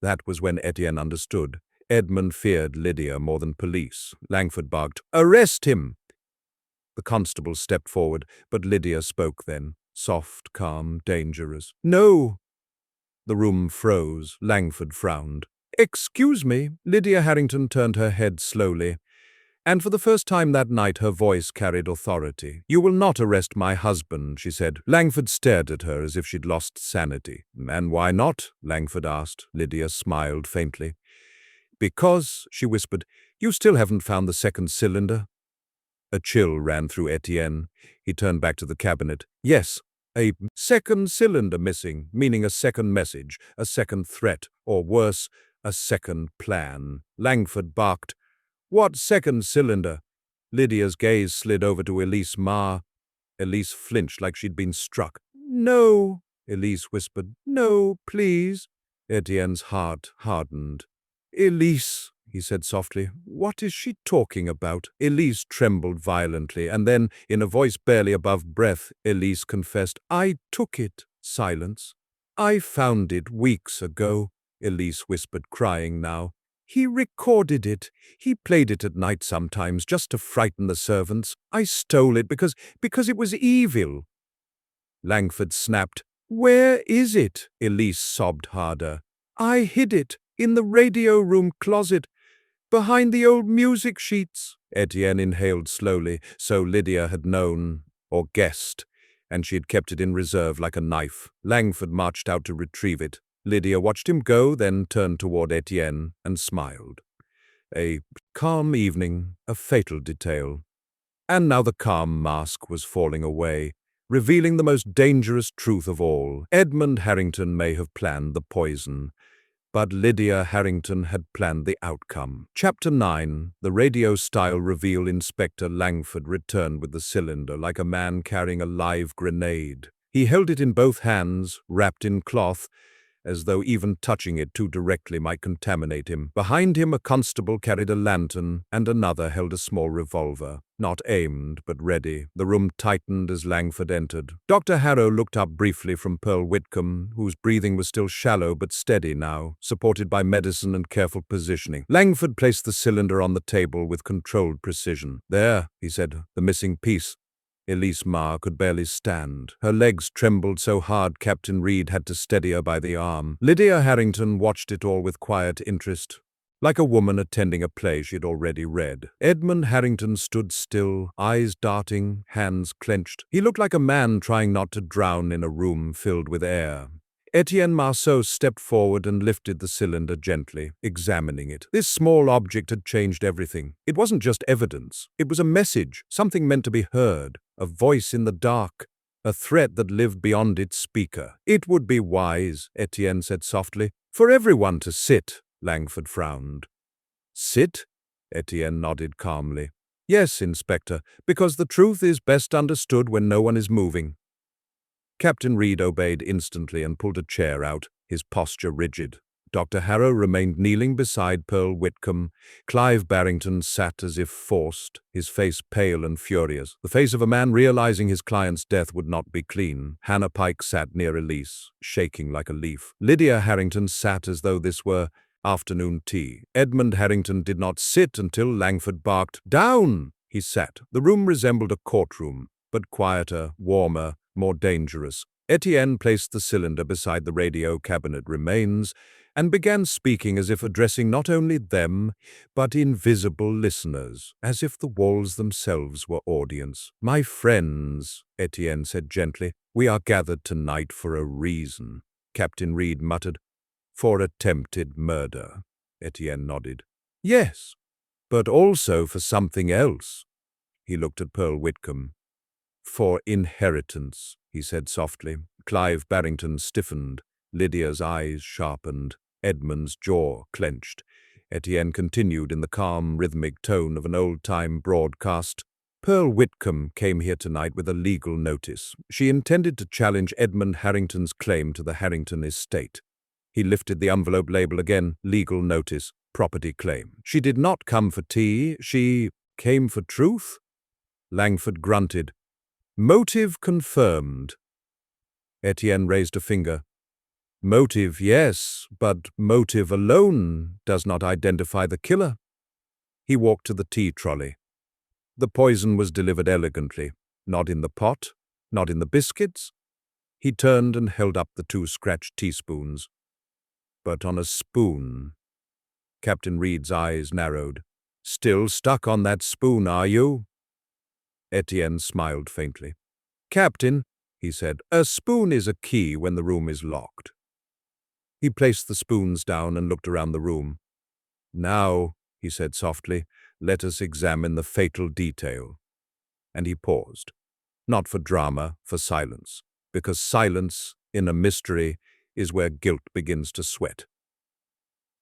That was when Etienne understood. Edmund feared Lydia more than police. Langford barked, "Arrest him!" The constable stepped forward, but Lydia spoke then, soft, calm, dangerous. "No!" The room froze. Langford frowned. "Excuse me." Lydia Harrington turned her head slowly, and for the first time that night her voice carried authority. "You will not arrest my husband," she said. Langford stared at her as if she'd lost sanity. "And why not?" Langford asked. Lydia smiled faintly. "Because," she whispered, "you still haven't found the 2nd cylinder." A chill ran through Etienne. He turned back to the cabinet. "Yes, a 2nd cylinder missing, meaning a 2nd message, a 2nd threat, or worse, a 2nd plan." Langford barked, "What 2nd cylinder?" Lydia's gaze slid over to Elise Marr. Elise flinched like she'd been struck. "No," Elise whispered. "No, please." Etienne's heart hardened. "Elise," he said softly, "what is she talking about?" Elise trembled violently, and then, in a voice barely above breath, Elise confessed, "I took it." Silence. "I found it weeks ago," Elise whispered, crying now. "He recorded it. He played it at night sometimes, just to frighten the servants. I stole it because it was evil." Langford snapped. "Where is it?" Elise sobbed harder. "I hid it. In the radio room closet, behind the old music sheets." Etienne inhaled slowly, so Lydia had known, or guessed, and she had kept it in reserve like a knife. Langford marched out to retrieve it. Lydia watched him go, then turned toward Etienne and smiled. A calm evening, a fatal detail. And now the calm mask was falling away, revealing the most dangerous truth of all. Edmund Harrington may have planned the poison, but Lydia Harrington had planned the outcome. Chapter 9, the radio-style reveal. Inspector Langford returned with the cylinder like a man carrying a live grenade. He held it in both hands, wrapped in cloth, as though even touching it too directly might contaminate him. Behind him, a constable carried a lantern, and another held a small revolver. Not aimed, but ready. The room tightened as Langford entered. Dr. Harrow looked up briefly from Pearl Whitcomb, whose breathing was still shallow but steady now, supported by medicine and careful positioning. Langford placed the cylinder on the table with controlled precision. "There," he said, "the missing piece." Elise Marr could barely stand. Her legs trembled so hard Captain Reed had to steady her by the arm. Lydia Harrington watched it all with quiet interest. like a woman attending a play she had already read. Edmund Harrington stood still, eyes darting, hands clenched. He looked like a man trying not to drown in a room filled with air. Etienne Marceau stepped forward and lifted the cylinder gently, examining it. This small object had changed everything. It wasn't just evidence. It was a message, something meant to be heard, a voice in the dark, a threat that lived beyond its speaker. It would be wise, Etienne said softly, for everyone to sit. Langford frowned. Sit? Etienne nodded calmly. Yes, Inspector, because the truth is best understood when no one is moving. Captain Reed obeyed instantly and pulled a chair out, his posture rigid. Dr. Harrow remained kneeling beside Pearl Whitcomb. Clive Barrington sat as if forced, his face pale and furious, the face of a man realizing his client's death would not be clean. Hannah Pike sat near Elise, shaking like a leaf. Lydia Harrington sat as though this were afternoon tea. Edmund Harrington did not sit until Langford barked, "Down!" He sat. The room resembled a courtroom, but quieter, warmer, more dangerous. Etienne placed the cylinder beside the radio cabinet remains and began speaking as if addressing not only them, but invisible listeners, as if the walls themselves were audience. "My friends," Etienne said gently, "we are gathered tonight for a reason." Captain Reed muttered, "For attempted murder." Etienne nodded. "Yes, but also for something else." He looked at Pearl Whitcomb. "For inheritance," he said softly. Clive Barrington stiffened. Lydia's eyes sharpened. Edmund's jaw clenched. Etienne continued in the calm, rhythmic tone of an old-time broadcast. "Pearl Whitcomb came here tonight with a legal notice. She intended to challenge Edmund Harrington's claim to the Harrington estate." He lifted the envelope label again. Legal notice, property claim. "She did not come for tea. She came for truth?" Langford grunted. "Motive confirmed." Etienne raised a finger. "Motive, yes, but motive alone does not identify the killer." He walked to the tea trolley. The poison was delivered elegantly, not in the pot, not in the biscuits. He turned and held up the 2 scratched teaspoons. But on a spoon. Captain Reed's eyes narrowed. "Still stuck on that spoon, are you?" Etienne smiled faintly. "Captain," he said, "a spoon is a key when the room is locked." He placed the spoons down and looked around the room. "Now," he said softly, "let us examine the fatal detail." And he paused. Not for drama, for silence. Because silence, in a mystery, is where guilt begins to sweat.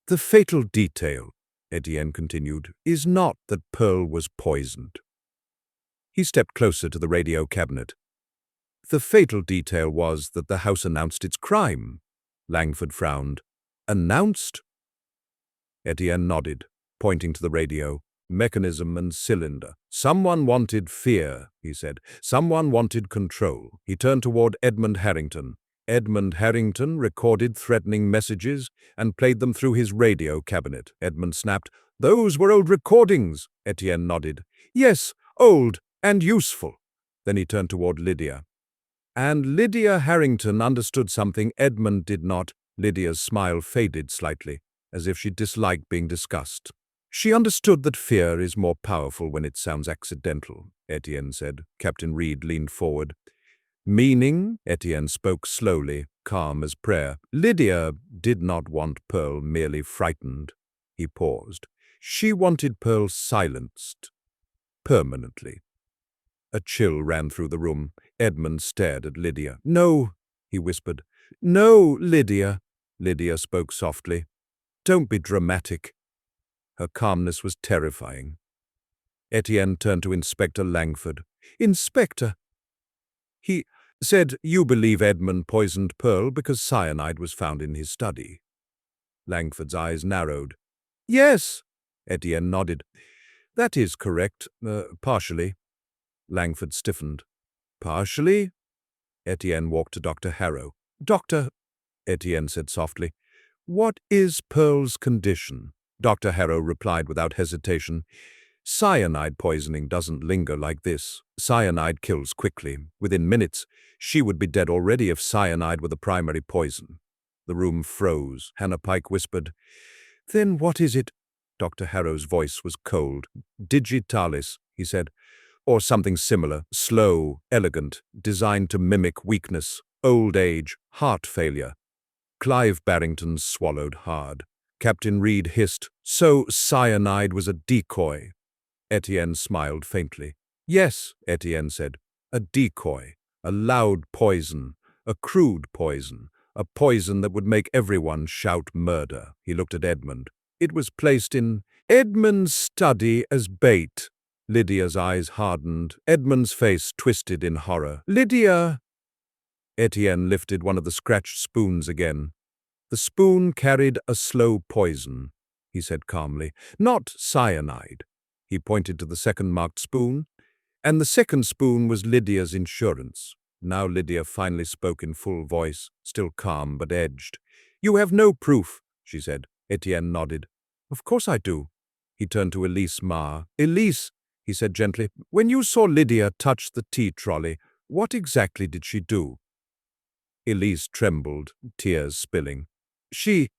"The fatal detail," Etienne continued, "is not that Pearl was poisoned." He stepped closer to the radio cabinet. "The fatal detail was that the house announced its crime." Langford frowned. "Announced?" Etienne nodded, pointing to the radio, mechanism and cylinder. "Someone wanted fear," he said. "Someone wanted control." He turned toward Edmund Harrington. Edmund Harrington recorded threatening messages and played them through his radio cabinet. Edmund snapped, "Those were old recordings." Etienne nodded. "Yes, old and useful." Then he turned toward Lydia. "And Lydia Harrington understood something Edmund did not." Lydia's smile faded slightly, as if she disliked being discussed. "She understood that fear is more powerful when it sounds accidental," Etienne said. Captain Reed leaned forward. "Meaning?" Etienne spoke slowly, calm as prayer. "Lydia did not want Pearl merely frightened." He paused. "She wanted Pearl silenced. Permanently." A chill ran through the room. Edmund stared at Lydia. "No," he whispered. "No, Lydia." Lydia spoke softly. "Don't be dramatic." Her calmness was terrifying. Etienne turned to Inspector Langford. "Inspector." He said, "You believe Edmund poisoned Pearl because cyanide was found in his study." Langford's eyes narrowed. "Yes." Etienne nodded. "That is correct, partially." Langford stiffened. "Partially?" Etienne walked to Dr. Harrow. "Doctor," Etienne said softly, "what is Pearl's condition?" Dr. Harrow replied without hesitation, "Cyanide poisoning doesn't linger like this. Cyanide kills quickly. Within minutes, she would be dead already if cyanide were the primary poison." The room froze. Hannah Pike whispered, "Then what is it?" Dr. Harrow's voice was cold. Digitalis, he said, or something similar, slow, elegant, designed to mimic weakness, old age, heart failure. Clive Barrington swallowed hard. Captain Reed hissed, "So cyanide was a decoy." Etienne smiled faintly. "Yes," Etienne said, "a decoy, a loud poison, a crude poison, a poison that would make everyone shout murder." He looked at Edmund. "It was placed in Edmund's study as bait." Lydia's eyes hardened. Edmund's face twisted in horror. "Lydia!" Etienne lifted one of the scratched spoons again. "The spoon carried a slow poison," he said calmly. "Not cyanide." He pointed to the second marked spoon, and the second spoon was Lydia's insurance. Now Lydia finally spoke in full voice, still calm but edged. "You have no proof," she said. Etienne nodded. "Of course I do." He turned to Elise Marr. "Elise," he said gently, "when you saw Lydia touch the tea trolley, what exactly did she do?" Elise trembled, tears spilling. She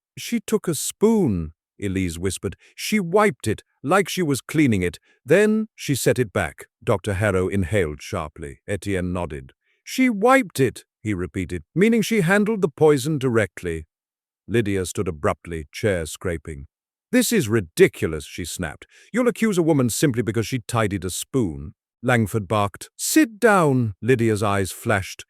took a spoon," Elise whispered. "She wiped it, like she was cleaning it. Then she set it back." Dr. Harrow inhaled sharply. Etienne nodded. "She wiped it," he repeated, "meaning she handled the poison directly." Lydia stood abruptly, chair scraping. "This is ridiculous," she snapped. "You'll accuse a woman simply because she tidied a spoon." Langford barked. "Sit down!" Lydia's eyes flashed.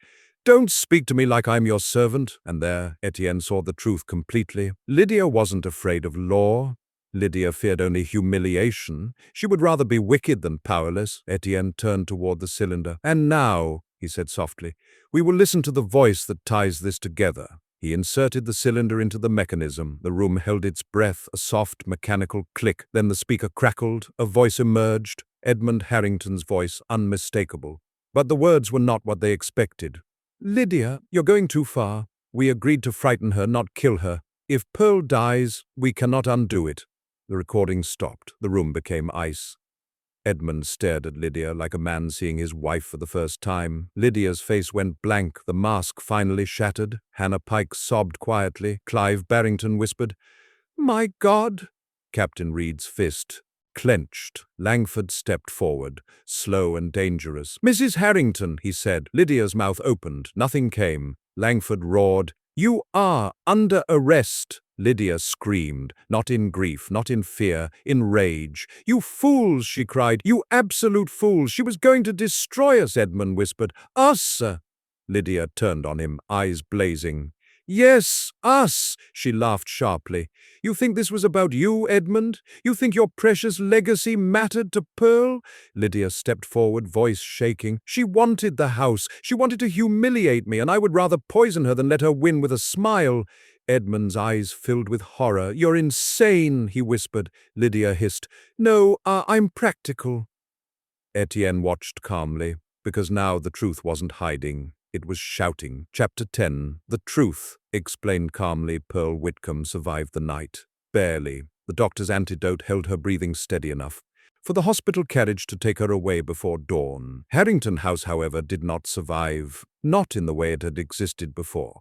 "Don't speak to me like I'm your servant." And there, Etienne saw the truth completely. Lydia wasn't afraid of law. Lydia feared only humiliation. She would rather be wicked than powerless. Etienne turned toward the cylinder. "And now," he said softly, "we will listen to the voice that ties this together." He inserted the cylinder into the mechanism. The room held its breath, a soft mechanical click. Then the speaker crackled. A voice emerged, Edmund Harrington's voice, unmistakable. But the words were not what they expected. "Lydia, you're going too far. We agreed to frighten her, not kill her. If Pearl dies, we cannot undo it." The recording stopped. The room became ice. Edmund stared at Lydia like a man seeing his wife for the first time. Lydia's face went blank. The mask finally shattered. Hannah Pike sobbed quietly. Clive Barrington whispered, "My God!" Captain Reed's fist clenched. Langford stepped forward, slow and dangerous. "Mrs. Harrington," he said. Lydia's mouth opened. Nothing came. Langford roared, "You are under arrest." Lydia screamed, not in grief, not in fear, in rage. "You fools," she cried. "You absolute fools. She was going to destroy us," Edmund whispered. "Us!" Lydia turned on him, eyes blazing. "Yes, us," she laughed sharply. "You think this was about you, Edmund? You think your precious legacy mattered to Pearl?" Lydia stepped forward, voice shaking. "She wanted the house. She wanted to humiliate me, and I would rather poison her than let her win with a smile." Edmund's eyes filled with horror. "You're insane," he whispered. Lydia hissed, "No, I'm practical." Etienne watched calmly, because now the truth wasn't hiding. It was shouting. Chapter 10. The truth, explained calmly. Pearl Whitcomb survived the night. Barely. The doctor's antidote held her breathing steady enough for the hospital carriage to take her away before dawn. Harrington House, however, did not survive. Not in the way it had existed before.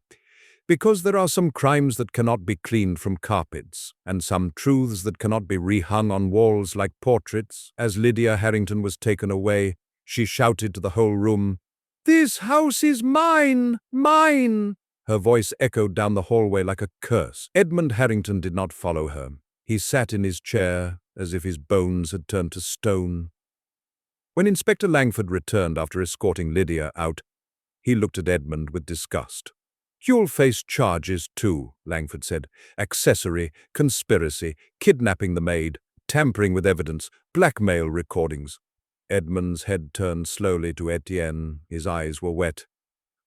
Because there are some crimes that cannot be cleaned from carpets, and some truths that cannot be rehung on walls like portraits. As Lydia Harrington was taken away, she shouted to the whole room, "This house is mine! Mine!" Her voice echoed down the hallway like a curse. Edmund Harrington did not follow her. He sat in his chair, as if his bones had turned to stone. When Inspector Langford returned after escorting Lydia out, he looked at Edmund with disgust. "You'll face charges too," Langford said. "Accessory, conspiracy, kidnapping the maid, tampering with evidence, blackmail recordings." Edmund's head turned slowly to Etienne. His eyes were wet.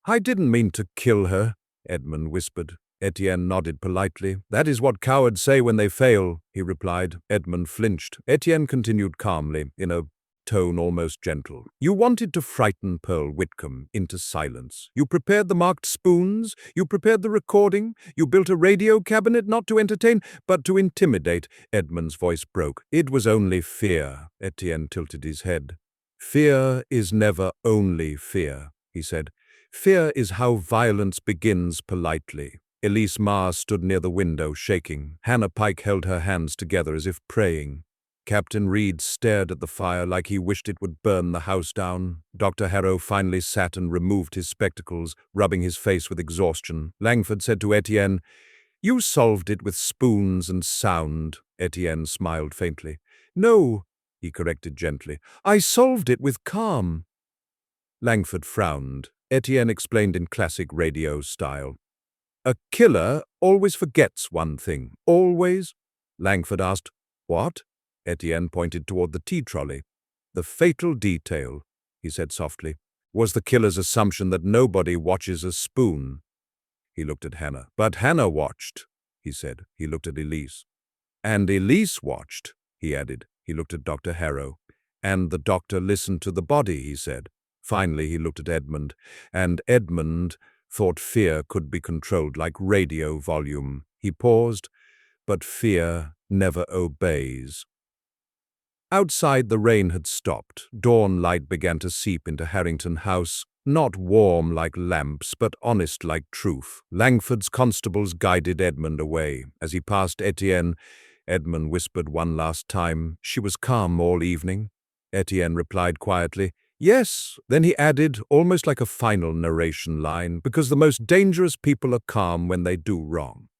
"I didn't mean to kill her," Edmund whispered. Etienne nodded politely. "That is what cowards say when they fail," he replied. Edmund flinched. Etienne continued calmly, in a tone almost gentle. "You wanted to frighten Pearl Whitcomb into silence. You prepared the marked spoons. You prepared the recording. You built a radio cabinet not to entertain, but to intimidate." Edmund's voice broke. "It was only fear." Etienne tilted his head. "Fear is never only fear," he said. "Fear is how violence begins politely. Elise Marr stood near the window, shaking. Hannah Pike held her hands together as if praying. Captain Reed stared at the fire like he wished it would burn the house down. Dr. Harrow finally sat and removed his spectacles, rubbing his face with exhaustion. Langford said to Etienne, "You solved it with spoons and sound." Etienne smiled faintly. "No," he corrected gently. "I solved it with calm." Langford frowned. Etienne explained in classic radio style. "A killer always forgets one thing. Always?" Langford asked. "What?" Etienne pointed toward the tea trolley. "The fatal detail," he said softly, "was the killer's assumption that nobody watches a spoon." He looked at Hannah. "But Hannah watched," he said. He looked at Elise. "And Elise watched," he added. He looked at Dr. Harrow. "And the doctor listened to the body," he said. Finally, he looked at Edmund. "And Edmund thought fear could be controlled like radio volume." He paused. "But fear never obeys." Outside, the rain had stopped. Dawn light began to seep into Harrington House, not warm like lamps, but honest like truth. Langford's constables guided Edmund away. As he passed Etienne, Edmund whispered one last time, "She was calm all evening." Etienne replied quietly, "Yes." Then he added, almost like a final narration line, "Because the most dangerous people are calm when they do wrong."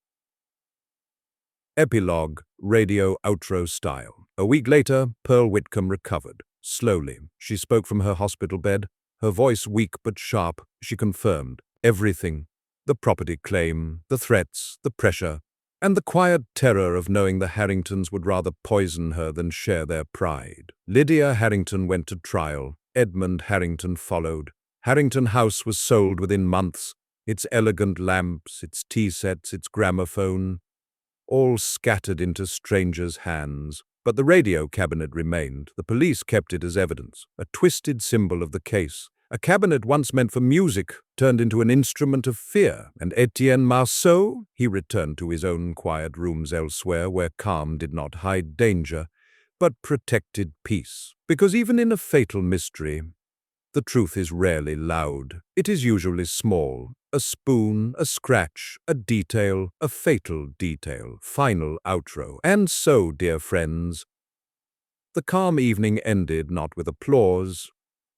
Epilogue, radio outro style. A week later, Pearl Whitcomb recovered. Slowly, she spoke from her hospital bed. Her voice weak but sharp, she confirmed everything. The property claim, the threats, the pressure, and the quiet terror of knowing the Harringtons would rather poison her than share their pride. Lydia Harrington went to trial. Edmund Harrington followed. Harrington House was sold within months. Its elegant lamps, its tea sets, its gramophone, all scattered into strangers' hands. But the radio cabinet remained. The police kept it as evidence, a twisted symbol of the case. A cabinet once meant for music turned into an instrument of fear. And Etienne Marceau, he returned to his own quiet rooms elsewhere where calm did not hide danger, but protected peace. Because even in a fatal mystery, the truth is rarely loud. It is usually small. A spoon, a scratch, a detail, a fatal detail, final outro. And so, dear friends, the calm evening ended not with applause,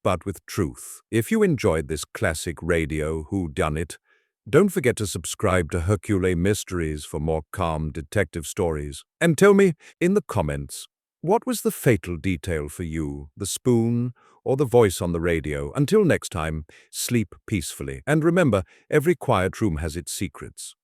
but with truth. If you enjoyed this classic radio Whodunit, don't forget to subscribe to Hercule Mysteries for more calm detective stories. And tell me in the comments, what was the fatal detail for you, the spoon or the voice on the radio? Until next time, sleep peacefully. And remember, every quiet room has its secrets.